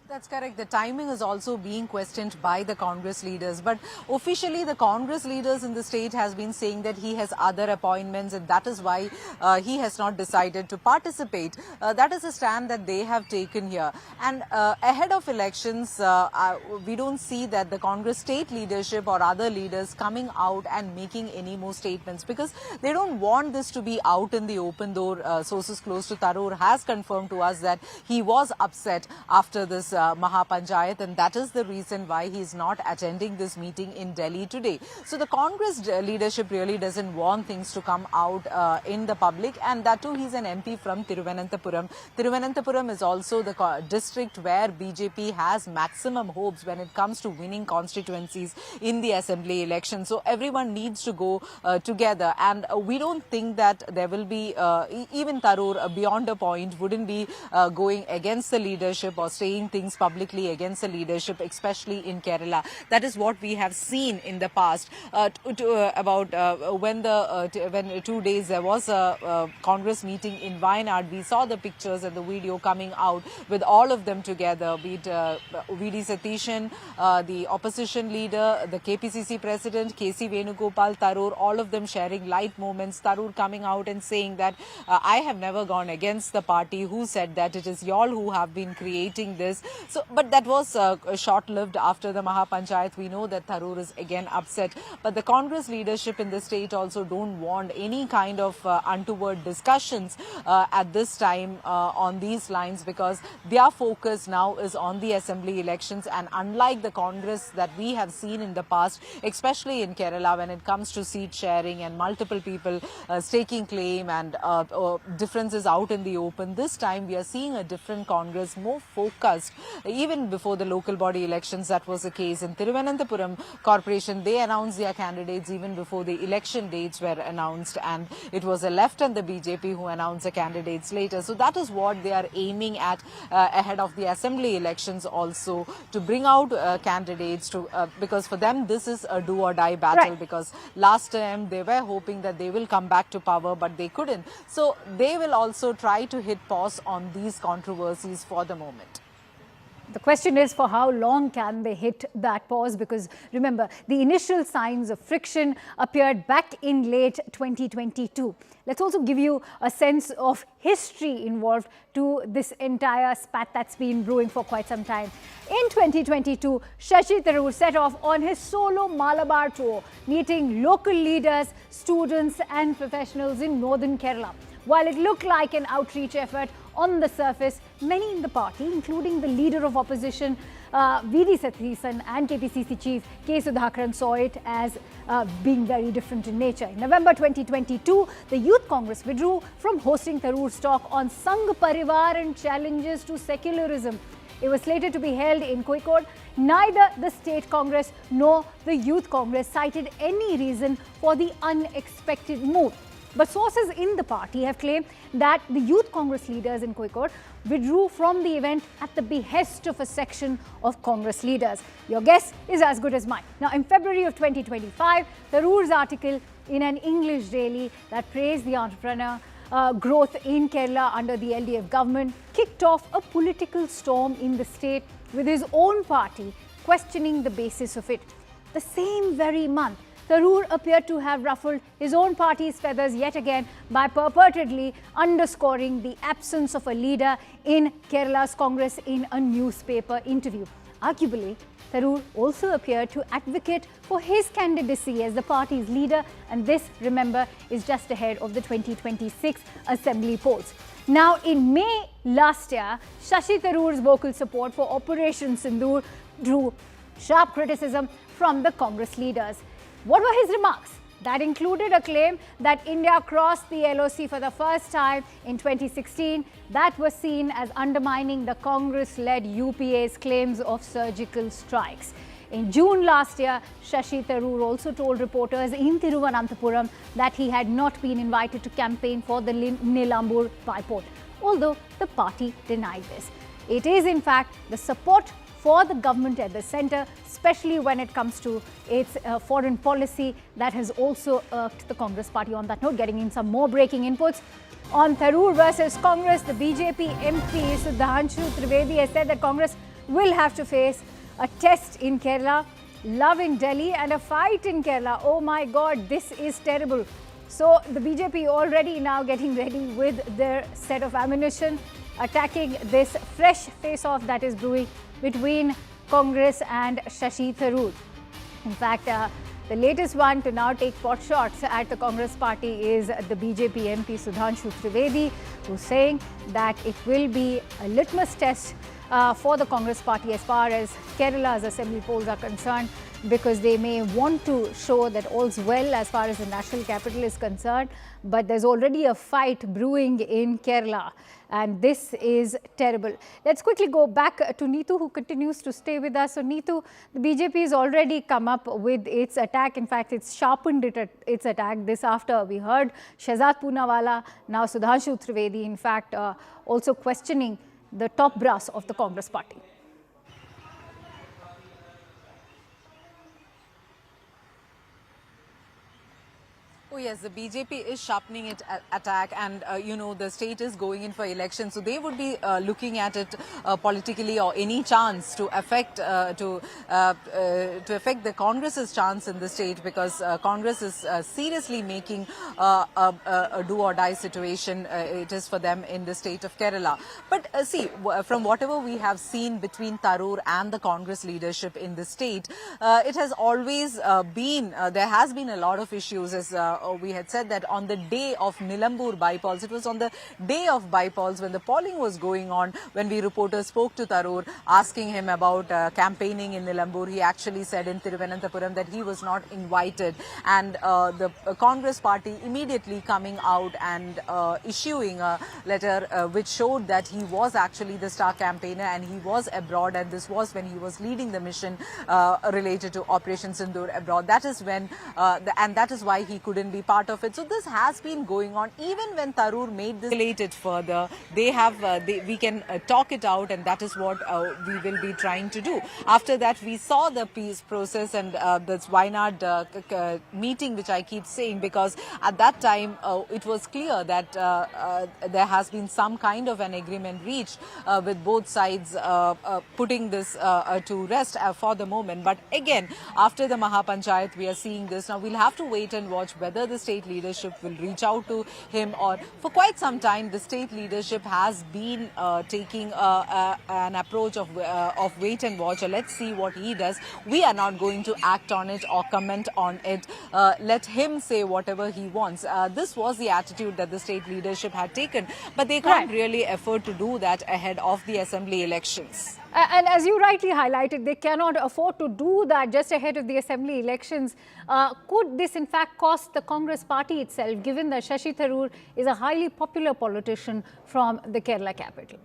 S6: That's correct. The timing is also being questioned by the Congress leaders. But officially, the Congress leaders in the state has been saying that he has other appointments and that is why he has not decided to participate. That is a stand that they have taken here. And ahead of elections, we don't see that the Congress state leadership or other leaders coming out and making any more statements because they don't want this to be out in the open, though sources close to Tharoor has confirmed to us that he was upset after this Mahapanchayat, and that is the reason why he is not attending this meeting in Delhi today. So the Congress leadership really doesn't want things to come out in the public, and that too he's an MP from Thiruvananthapuram. Thiruvananthapuram is also the district where BJP has maximum hopes when it comes to winning constituencies in the assembly election. So everyone needs to go together, and we don't think that there will be, even Tharoor beyond a point wouldn't be going against the leadership or saying things publicly against the leadership, especially in Kerala. That is what we have seen in the past. When 2 days there was a Congress meeting in Wayanad, we saw the pictures and the video coming out with all of them together, be it V.D. Satishan, the opposition leader, the KPCC president, K.C. Venugopal, Tharoor, all of them sharing light moments. Tharoor coming out and saying that I have never gone against the party. Who said that? It is y'all who have been creating this. So, but that was short-lived after the Mahapanchayat. We know that Tharoor is again upset. But the Congress leadership in the state also don't want any kind of untoward discussions at this time on these lines, because their focus now is on the assembly elections. And unlike the Congress that we have seen in the past, especially in Kerala, when it comes to seat sharing and multiple people staking claim and differences out in the open, this time we are seeing a different Congress, more focused. Even before the local body elections, that was the case. In Thiruvananthapuram Corporation, they announced their candidates even before the election dates were announced, and it was the left and the BJP who announced the candidates later. So that is what they are aiming at ahead of the assembly elections also, to bring out candidates to because for them this is a do or die battle, right? Because last time they were hoping that they will come back to power, but they couldn't. So they will also try to hit pause on these controversies for the moment.
S2: The question is, for how long can they hit that pause? Because remember, the initial signs of friction appeared back in late 2022. Let's also give you a sense of history involved to this entire spat that's been brewing for quite some time. In 2022, Shashi Tharoor set off on his solo Malabar tour, meeting local leaders, students and professionals in northern Kerala. While it looked like an outreach effort on the surface, many in the party, including the leader of opposition, V.D. Satishan, and KPCC chief K. Sudhakaran, saw it as being very different in nature. In November 2022, the Youth Congress withdrew from hosting Tharoor's talk on Sangh Parivar and challenges to secularism. It was slated to be held in Kozhikode. Neither the State Congress nor the Youth Congress cited any reason for the unexpected move. But sources in the party have claimed that the Youth Congress leaders in Kozhikode withdrew from the event at the behest of a section of Congress leaders. Your guess is as good as mine. Now, in February of 2025, Tharoor's article in an English daily that praised the entrepreneur growth in Kerala under the LDF government kicked off a political storm in the state, with his own party questioning the basis of it. The same very month, Tharoor appeared to have ruffled his own party's feathers yet again by purportedly underscoring the absence of a leader in Kerala's Congress in a newspaper interview. Arguably, Tharoor also appeared to advocate for his candidacy as the party's leader, and this, remember, is just ahead of the 2026 assembly polls. Now, in May last year, Shashi Tharoor's vocal support for Operation Sindoor drew sharp criticism from the Congress leaders. What were his remarks? That included a claim that India crossed the LOC for the first time in 2016. That was seen as undermining the Congress-led UPA's claims of surgical strikes. In June last year, Shashi Tharoor also told reporters in Thiruvananthapuram that he had not been invited to campaign for the Nilambur byport, although the party denied this. It is, in fact, the support for the government at the centre, especially when it comes to its foreign policy, that has also irked the Congress party. On that note, getting in some more breaking inputs. On Tharoor versus Congress, the BJP MP Sudhanshu Trivedi has said that Congress will have to face a test in Kerala, love in Delhi and a fight in Kerala. Oh my God, this is terrible. So the BJP already now getting ready with their set of ammunition, attacking this fresh face-off that is brewing between Congress and Shashi Tharoor. In fact, the latest one to now take pot shots at the Congress party is the BJP MP Sudhanshu Trivedi, who's saying that it will be a litmus test for the Congress party as far as Kerala's assembly polls are concerned, because they may want to show that all's well as far as the national capital is concerned. But there's already a fight brewing in Kerala, and this is terrible. Let's quickly go back to Neetu, who continues to stay with us. So Neetu, the BJP has already come up with its attack. In fact, it's sharpened its attack. This after we heard Shehzad Poonawalla, now Sudhanshu Trivedi, in fact, also questioning the top brass of the Congress party.
S6: Oh yes, the BJP is sharpening its attack, and you know, the state is going in for elections, so they would be looking at it politically, or any chance to affect the Congress's chance in the state, because Congress is seriously making a do or die situation. It is for them in the state of Kerala. But see, from whatever we have seen between Tharoor and the Congress leadership in the state, it has always been there has been a lot of issues, as we had said that on the day of Nilambur bypolls, it was on the day of bypolls when the polling was going on, when we reporters spoke to Tharoor asking him about campaigning in Nilambur, he actually said in Thiruvananthapuram that he was not invited, and the Congress party immediately coming out and issuing a letter which showed that he was actually the star campaigner and he was abroad, and this was when he was leading the mission related to Operation Sindoor abroad. That is when and that is why he couldn't be part of it. So this has been going on even when Tharoor made this related further. They have we can talk it out, and that is what we will be trying to do. After that, we saw the peace process and this Wayanad meeting, which I keep saying, because at that time it was clear that there has been some kind of an agreement reached with both sides putting this to rest for the moment. But again, after the Mahapanchayat, we are seeing this. Now we'll have to wait and watch whether the state leadership will reach out to him, or for quite some time the state leadership has been taking an approach of wait and watch. Let's see what he does. We are not going to act on it or comment on it. Let him say whatever he wants. This was the attitude that the state leadership had taken, but they can't really afford to do that ahead of the assembly elections.
S2: And as you rightly highlighted, they cannot afford to do that just ahead of the assembly elections. Could this in fact cost the Congress party itself, given that Shashi Tharoor is a highly popular politician from the Kerala capital?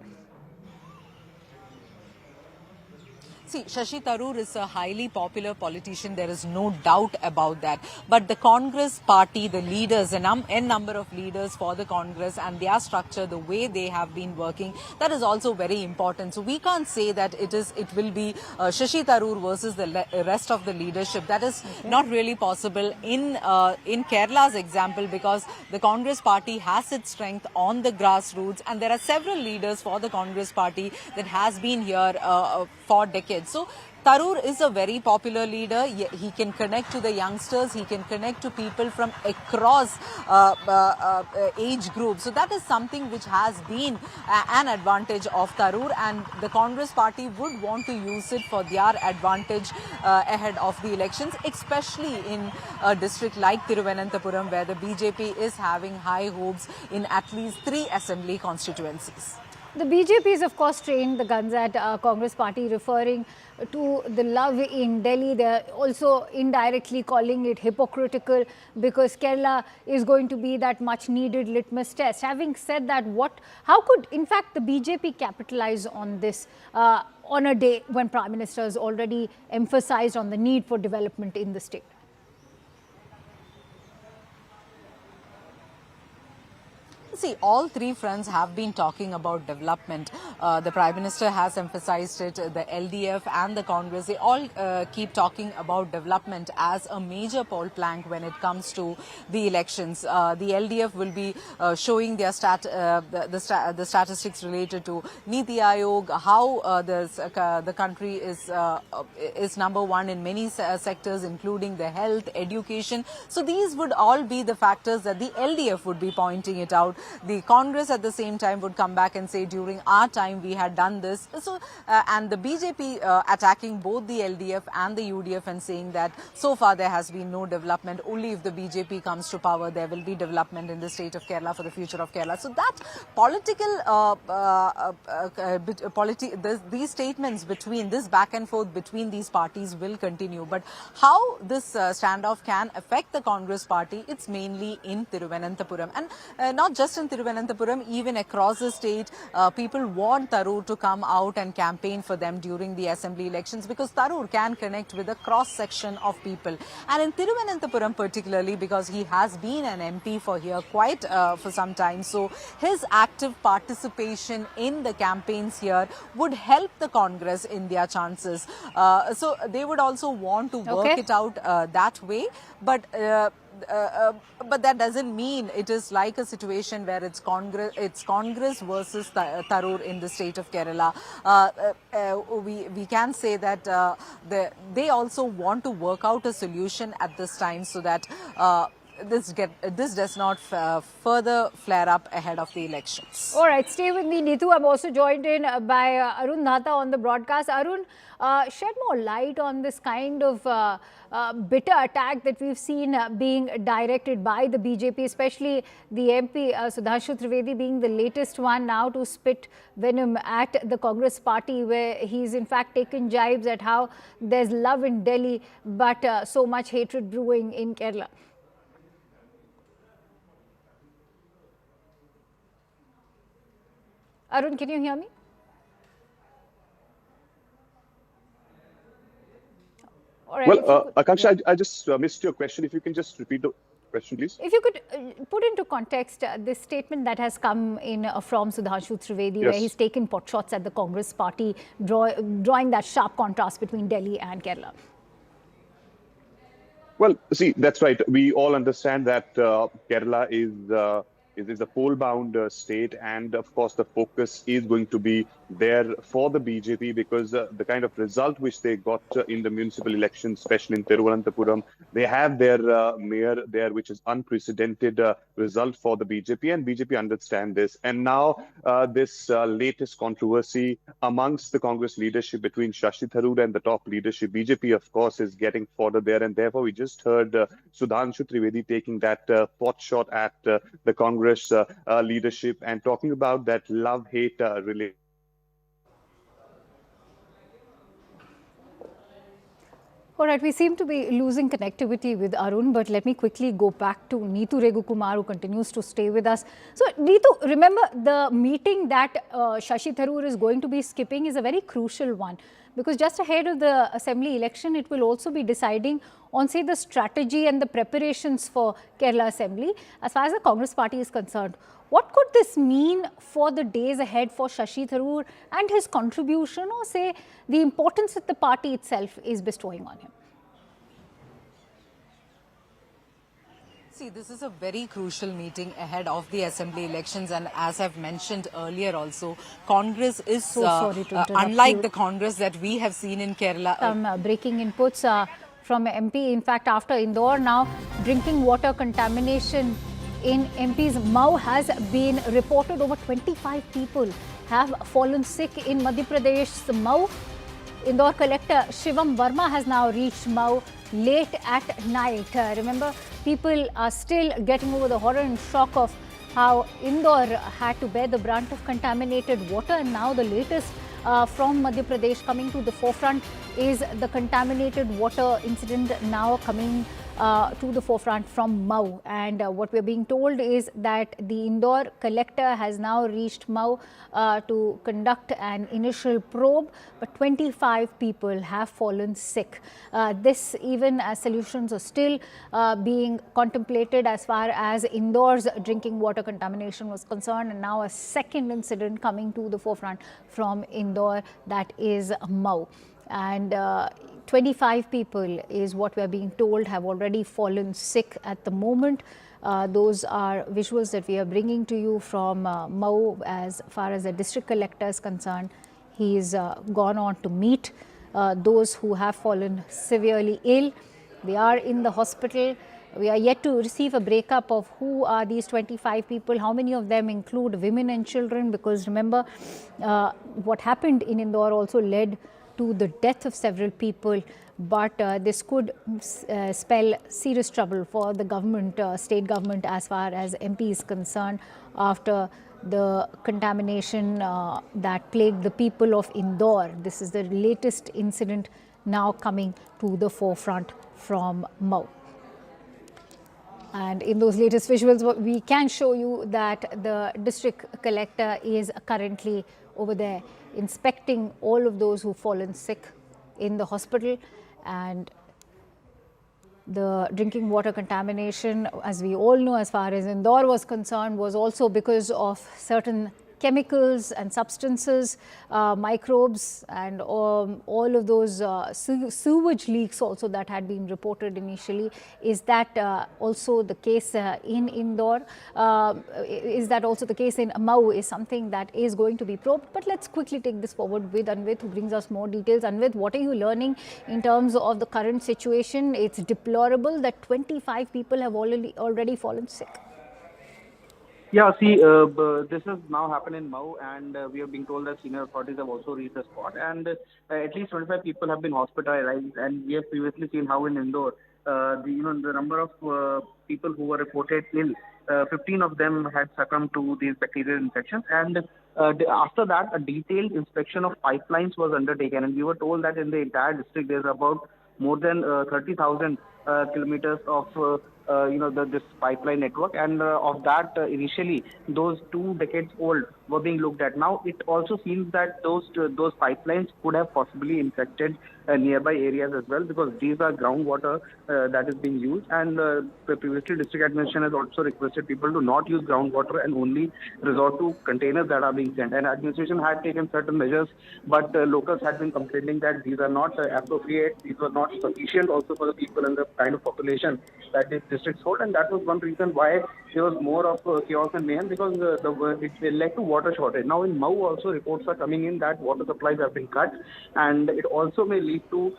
S6: See, Shashi Tharoor is a highly popular politician. There is no doubt about that. But the Congress party, the leaders, a number of leaders for the Congress and their structure, the way they have been working, that is also very important. So we can't say that it will be Shashi Tharoor versus the rest of the leadership. That is not really possible in Kerala's example, because the Congress party has its strength on the grassroots, and there are several leaders for the Congress party that has been here for decades. So Tharoor is a very popular leader. He can connect to the youngsters. He can connect to people from across age groups. So that is something which has been an advantage of Tharoor, and the Congress party would want to use it for their advantage ahead of the elections, especially in a district like Thiruvananthapuram, where the BJP is having high hopes in at least 3 assembly constituencies.
S2: The BJP is, of course, trained the guns at Congress party, referring to the love in Delhi. They are also indirectly calling it hypocritical, because Kerala is going to be that much needed litmus test. Having said that, how could, in fact, the BJP capitalize on this on a day when Prime Minister has already emphasized on the need for development in the state?
S6: See, all three fronts have been talking about development. The Prime Minister has emphasized it, the LDF and the Congress, they all keep talking about development as a major poll plank when it comes to the elections. The LDF will be showing their the statistics related to Niti Aayog, how the country is number one in many sectors, including the health, education. So these would all be the factors that the LDF would be pointing it out. The Congress at the same time would come back and say, during our time we had done this. So and the BJP attacking both the LDF and the UDF and saying that so far there has been no development. Only if the BJP comes to power there will be development in the state of Kerala for the future of Kerala. So that these statements between this back and forth between these parties will continue. But how this standoff can affect the Congress party, it's mainly in Thiruvananthapuram. And not just in Thiruvananthapuram, even across the state, people want Tharoor to come out and campaign for them during the assembly elections, because Tharoor can connect with a cross-section of people. And in Thiruvananthapuram particularly, because he has been an MP for here quite for some time, so his active participation in the campaigns here would help the Congress in their chances. So they would also want to work it out that way. But that doesn't mean it is like a situation where it's Congress versus Tharoor in the state of Kerala. We can say that they also want to work out a solution at this time so that this does not further flare up ahead of the elections.
S2: All right, stay with me, Neetu. I'm also joined in by Arun Dhata on the broadcast. Arun, shed more light on this kind of bitter attack that we've seen being directed by the BJP, especially the MP Sudhanshu Trivedi being the latest one now to spit venom at the Congress party, where he's in fact taken jibes at how there's love in Delhi but so much hatred brewing in Kerala. Arun, can you hear me? All right,
S1: well, Akanksha, I just missed your question. If you can just repeat the question, please.
S2: If you could put into context this statement that has come in from Sudhanshu Trivedi, where he's taken pot shots at the Congress party, drawing that sharp contrast between Delhi and Kerala.
S1: Well, see, that's right. We all understand that Kerala is a poll-bound state, and of course the focus is going to be there for the BJP, because the kind of result which they got in the municipal elections, especially in Tirupati, they have their mayor there, which is unprecedented result for the BJP, and BJP understand this. And now this latest controversy amongst the Congress leadership between Shashi Tharoor and the top leadership, BJP of course is getting fodder there, and therefore we just heard Sudhanshu Trivedi taking that pot shot at the Congress leadership and talking about that love-hate relationship.
S2: All right, we seem to be losing connectivity with Arun, but let me quickly go back to Neetu Regukumar, who continues to stay with us. So, Neetu, remember the meeting that Shashi Tharoor is going to be skipping is a very crucial one, because just ahead of the assembly election, it will also be deciding on, say, the strategy and the preparations for Kerala Assembly. As far as the Congress party is concerned, what could this mean for the days ahead for Shashi Tharoor and his contribution, or say the importance that the party itself is bestowing on him?
S6: See, this is a very crucial meeting ahead of the assembly elections, and as I've mentioned earlier also, Congress is unlike the Congress that we have seen in Kerala.
S2: Some breaking inputs from MP. In fact, after Indore now, drinking water contamination in MP's Mau has been reported. Over 25 people have fallen sick in Madhya Pradesh's Mau. Indore collector Shivam Verma has now reached Mau late at night. Remember, people are still getting over the horror and shock of how Indore had to bear the brunt of contaminated water, and now the latest from Madhya Pradesh coming to the forefront is the contaminated water incident now coming to the forefront from Mau. And what we're being told is that the Indore collector has now reached Mau to conduct an initial probe, but 25 people have fallen sick. This, even as solutions are still being contemplated as far as Indore's drinking water contamination was concerned, and now a second incident coming to the forefront from Indore, that is Mau. And 25 people is what we are being told have already fallen sick at the moment. Those are visuals that we are bringing to you from Mau as far as the district collector is concerned. He's gone on to meet those who have fallen severely ill. They are in the hospital. We are yet to receive a breakup of who are these 25 people, how many of them include women and children, because remember what happened in Indore also led to the death of several people, but this could spell serious trouble for the government, state government, as far as MP is concerned, after the contamination that plagued the people of Indore. This is the latest incident now coming to the forefront from Mau. And in those latest visuals, we can show you that the district collector is currently over there inspecting all of those who've fallen sick in the hospital. And the drinking water contamination, as we all know, as far as Indore was concerned, was also because of certain chemicals and substances, microbes, and all of those sewage leaks also that had been reported initially. Is that also the case in Indore? Is that also the case in Mau? Is something that is going to be probed. But let's quickly take this forward with Anvit, who brings us more details. Anvit, what are you learning in terms of the current situation? It's deplorable that 25 people have already fallen sick.
S3: Yeah, see, this has now happened in Mau, and we are being told that senior authorities have also reached the spot, and at least 25 people have been hospitalized. And we have previously seen how in Indore, the number of people who were reported ill, 15 of them had succumbed to these bacterial infections, and after that, a detailed inspection of pipelines was undertaken, and we were told that in the entire district there's about more than 30,000 kilometers of this pipeline network, and of that initially those 2 decades old were being looked at. Now it also seems that those pipelines could have possibly infected nearby areas as well, because these are groundwater that is being used, and previously district administration has also requested people to not use groundwater and only resort to containers that are being sent. And administration had taken certain measures, but locals had been complaining that these are not appropriate, these were not sufficient also for the people and the kind of population that these districts hold, and that was one reason why there was more of chaos and mayhem, because it led to water shortage. Now in Mau also reports are coming in that water supplies have been cut, and it also may lead to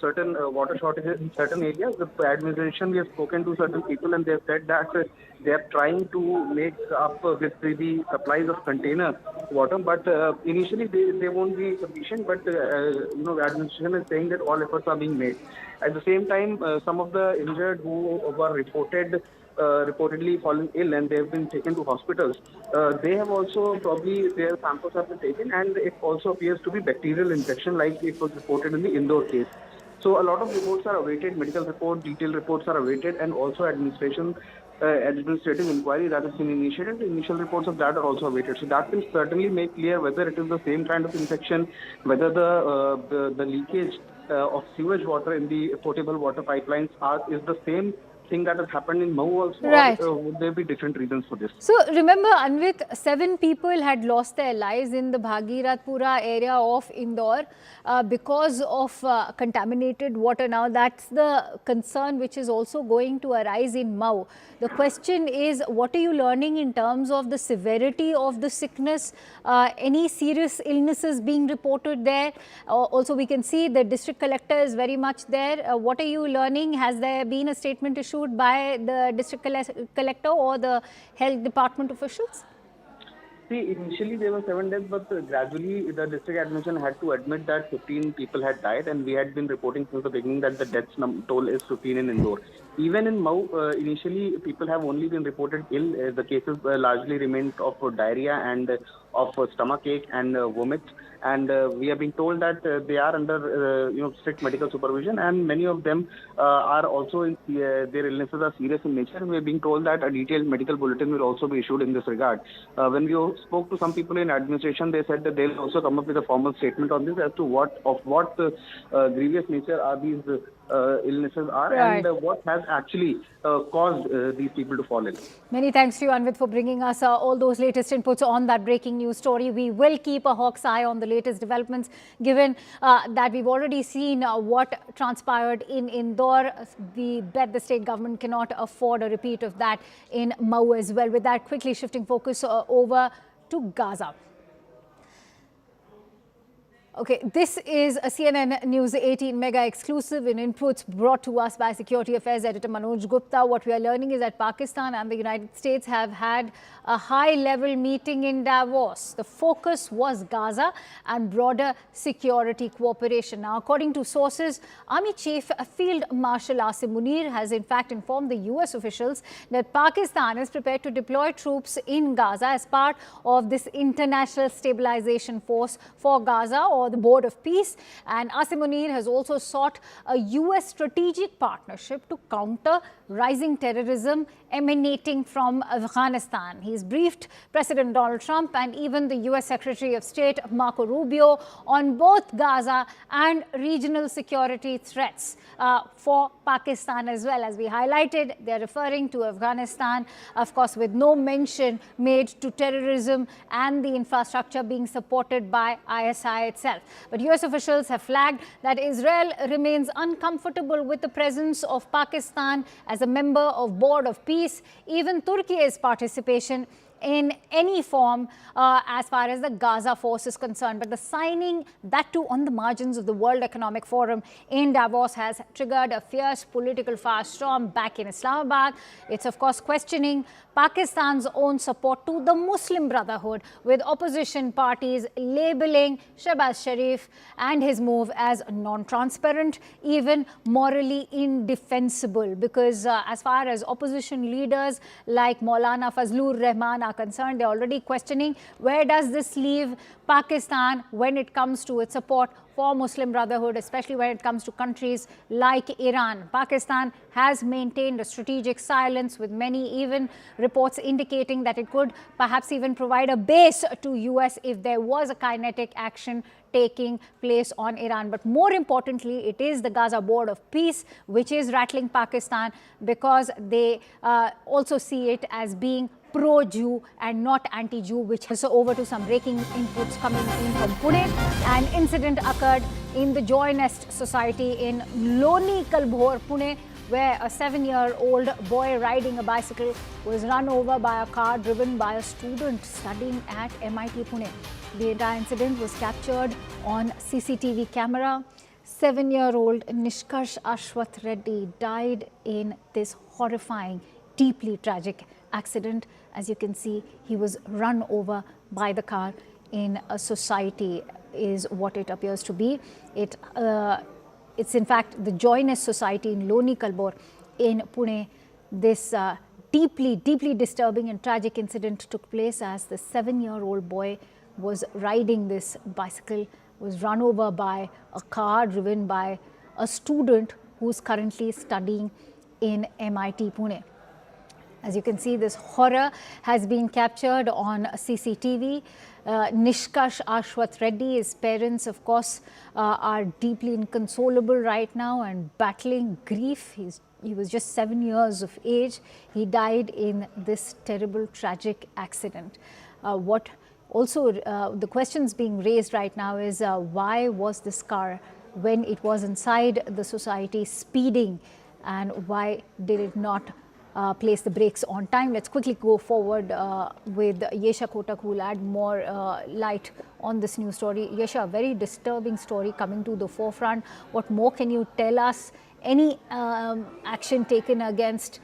S3: certain water shortages in certain areas. The administration, we have spoken to certain people, and they have said that they are trying to make up with the supplies of container water, but initially they won't be sufficient. But the administration is saying that all efforts are being made. At the same time, some of the injured who were reportedly fallen ill and they have been taken to hospitals, they have also probably their samples have been taken, and it also appears to be bacterial infection like it was reported in the Indore case. So a lot of reports are awaited, medical report, detailed reports are awaited, and also administrative inquiry that has been initiated. The initial reports of that are also awaited. So that will certainly make clear whether it is the same kind of infection, whether the leakage of sewage water in the potable water pipelines is the same thing that has happened in Mau also, right? Or would there be different reasons for this?
S2: So remember, Anvit, 7 people had lost their lives in the Bhagirathpura area of Indore because of contaminated water. Now that's the concern which is also going to arise in Mau. The question is, what are you learning in terms of the severity of the sickness? Any serious illnesses being reported there? Also, we can see the district collector is very much there. What are you learning? Has there been a statement issued by the district collector or the health department officials?
S3: See, initially there were 7 deaths, but gradually the district administration had to admit that 15 people had died, and we had been reporting since the beginning that the death toll is 15 in Indore. Even in Mau, initially people have only been reported ill. The cases largely remained of diarrhea and of stomach ache and vomit. And we have been told that they are under strict medical supervision, and many of them are also in, their illnesses are serious in nature. We are being told that a detailed medical bulletin will also be issued in this regard. When we spoke to some people in administration, they said that they will also come up with a formal statement on this as to what grievous nature are these illnesses are,
S2: right,
S3: and what has actually caused these people to fall ill.
S2: Many thanks to you, Anvit, for bringing us all those latest inputs on that breaking news story. We will keep a hawk's eye on the latest developments, given that we've already seen what transpired in Indore. We bet the state government cannot afford a repeat of that in Mau as well. With that, quickly shifting focus over to Gaza. Okay, this is a CNN News 18 mega exclusive in inputs brought to us by Security Affairs editor Manoj Gupta. What we are learning is that Pakistan and the United States have had a high-level meeting in Davos. The focus was Gaza and broader security cooperation. Now, according to sources, Army Chief Field Marshal Asim Munir has in fact informed the US officials that Pakistan is prepared to deploy troops in Gaza as part of this international stabilization force for Gaza, or the Board of Peace. And Asim Munir has also sought a US strategic partnership to counter rising terrorism emanating from Afghanistan. He's briefed President Donald Trump and even the US Secretary of State Marco Rubio on both Gaza and regional security threats for Pakistan as well. As we highlighted, they're referring to Afghanistan, of course, with no mention made to terrorism and the infrastructure being supported by ISI itself. But US officials have flagged that Israel remains uncomfortable with the presence of Pakistan as a member of Board of Peace, even Turkey's participation in any form as far as the Gaza force is concerned. But the signing, that too on the margins of the World Economic Forum in Davos, has triggered a fierce political firestorm back in Islamabad. It's of course questioning Pakistan's own support to the Muslim Brotherhood, with opposition parties labeling Shehbaz Sharif and his move as non-transparent, even morally indefensible, because as far as opposition leaders like Maulana Fazlur Rahman are concerned, they're already questioning where does this leave Pakistan when it comes to its support for Muslim Brotherhood, especially when it comes to countries like Iran. Pakistan has maintained a strategic silence, with many even reports indicating that it could perhaps even provide a base to US if there was a kinetic action taking place on Iran. But more importantly, it is the Gaza Board of Peace which is rattling Pakistan, because they also see it as being pro-Jew and not anti-Jew, which is over to some breaking inputs coming in from Pune. An incident occurred in the Joy Nest Society in Loni Kalbhor, Pune, where a 7-year-old boy riding a bicycle was run over by a car driven by a student studying at MIT Pune. The entire incident was captured on CCTV camera. 7-year-old Nishkarsh Ashwath Reddy died in this horrifying, deeply tragic accident. As you can see, he was run over by the car in a society, is what it appears to be. It's in fact the Joy Nest Society in Loni Kalbhor in Pune. This deeply, deeply disturbing and tragic incident took place as the 7-year-old boy was riding this bicycle, was run over by a car driven by a student who's currently studying in MIT Pune. As you can see, this horror has been captured on CCTV. Nishkarsh Ashwath Reddy, his parents, of course, are deeply inconsolable right now and battling grief. He was just 7 years of age. He died in this terrible, tragic accident. What also the questions being raised right now is why was this car, when it was inside the society, speeding, and why did it not place the brakes on time? Let's quickly go forward with Yesha Kotak, who will add more light on this news story. Yesha, a very disturbing story coming to the forefront. What more can you tell us? Any action taken against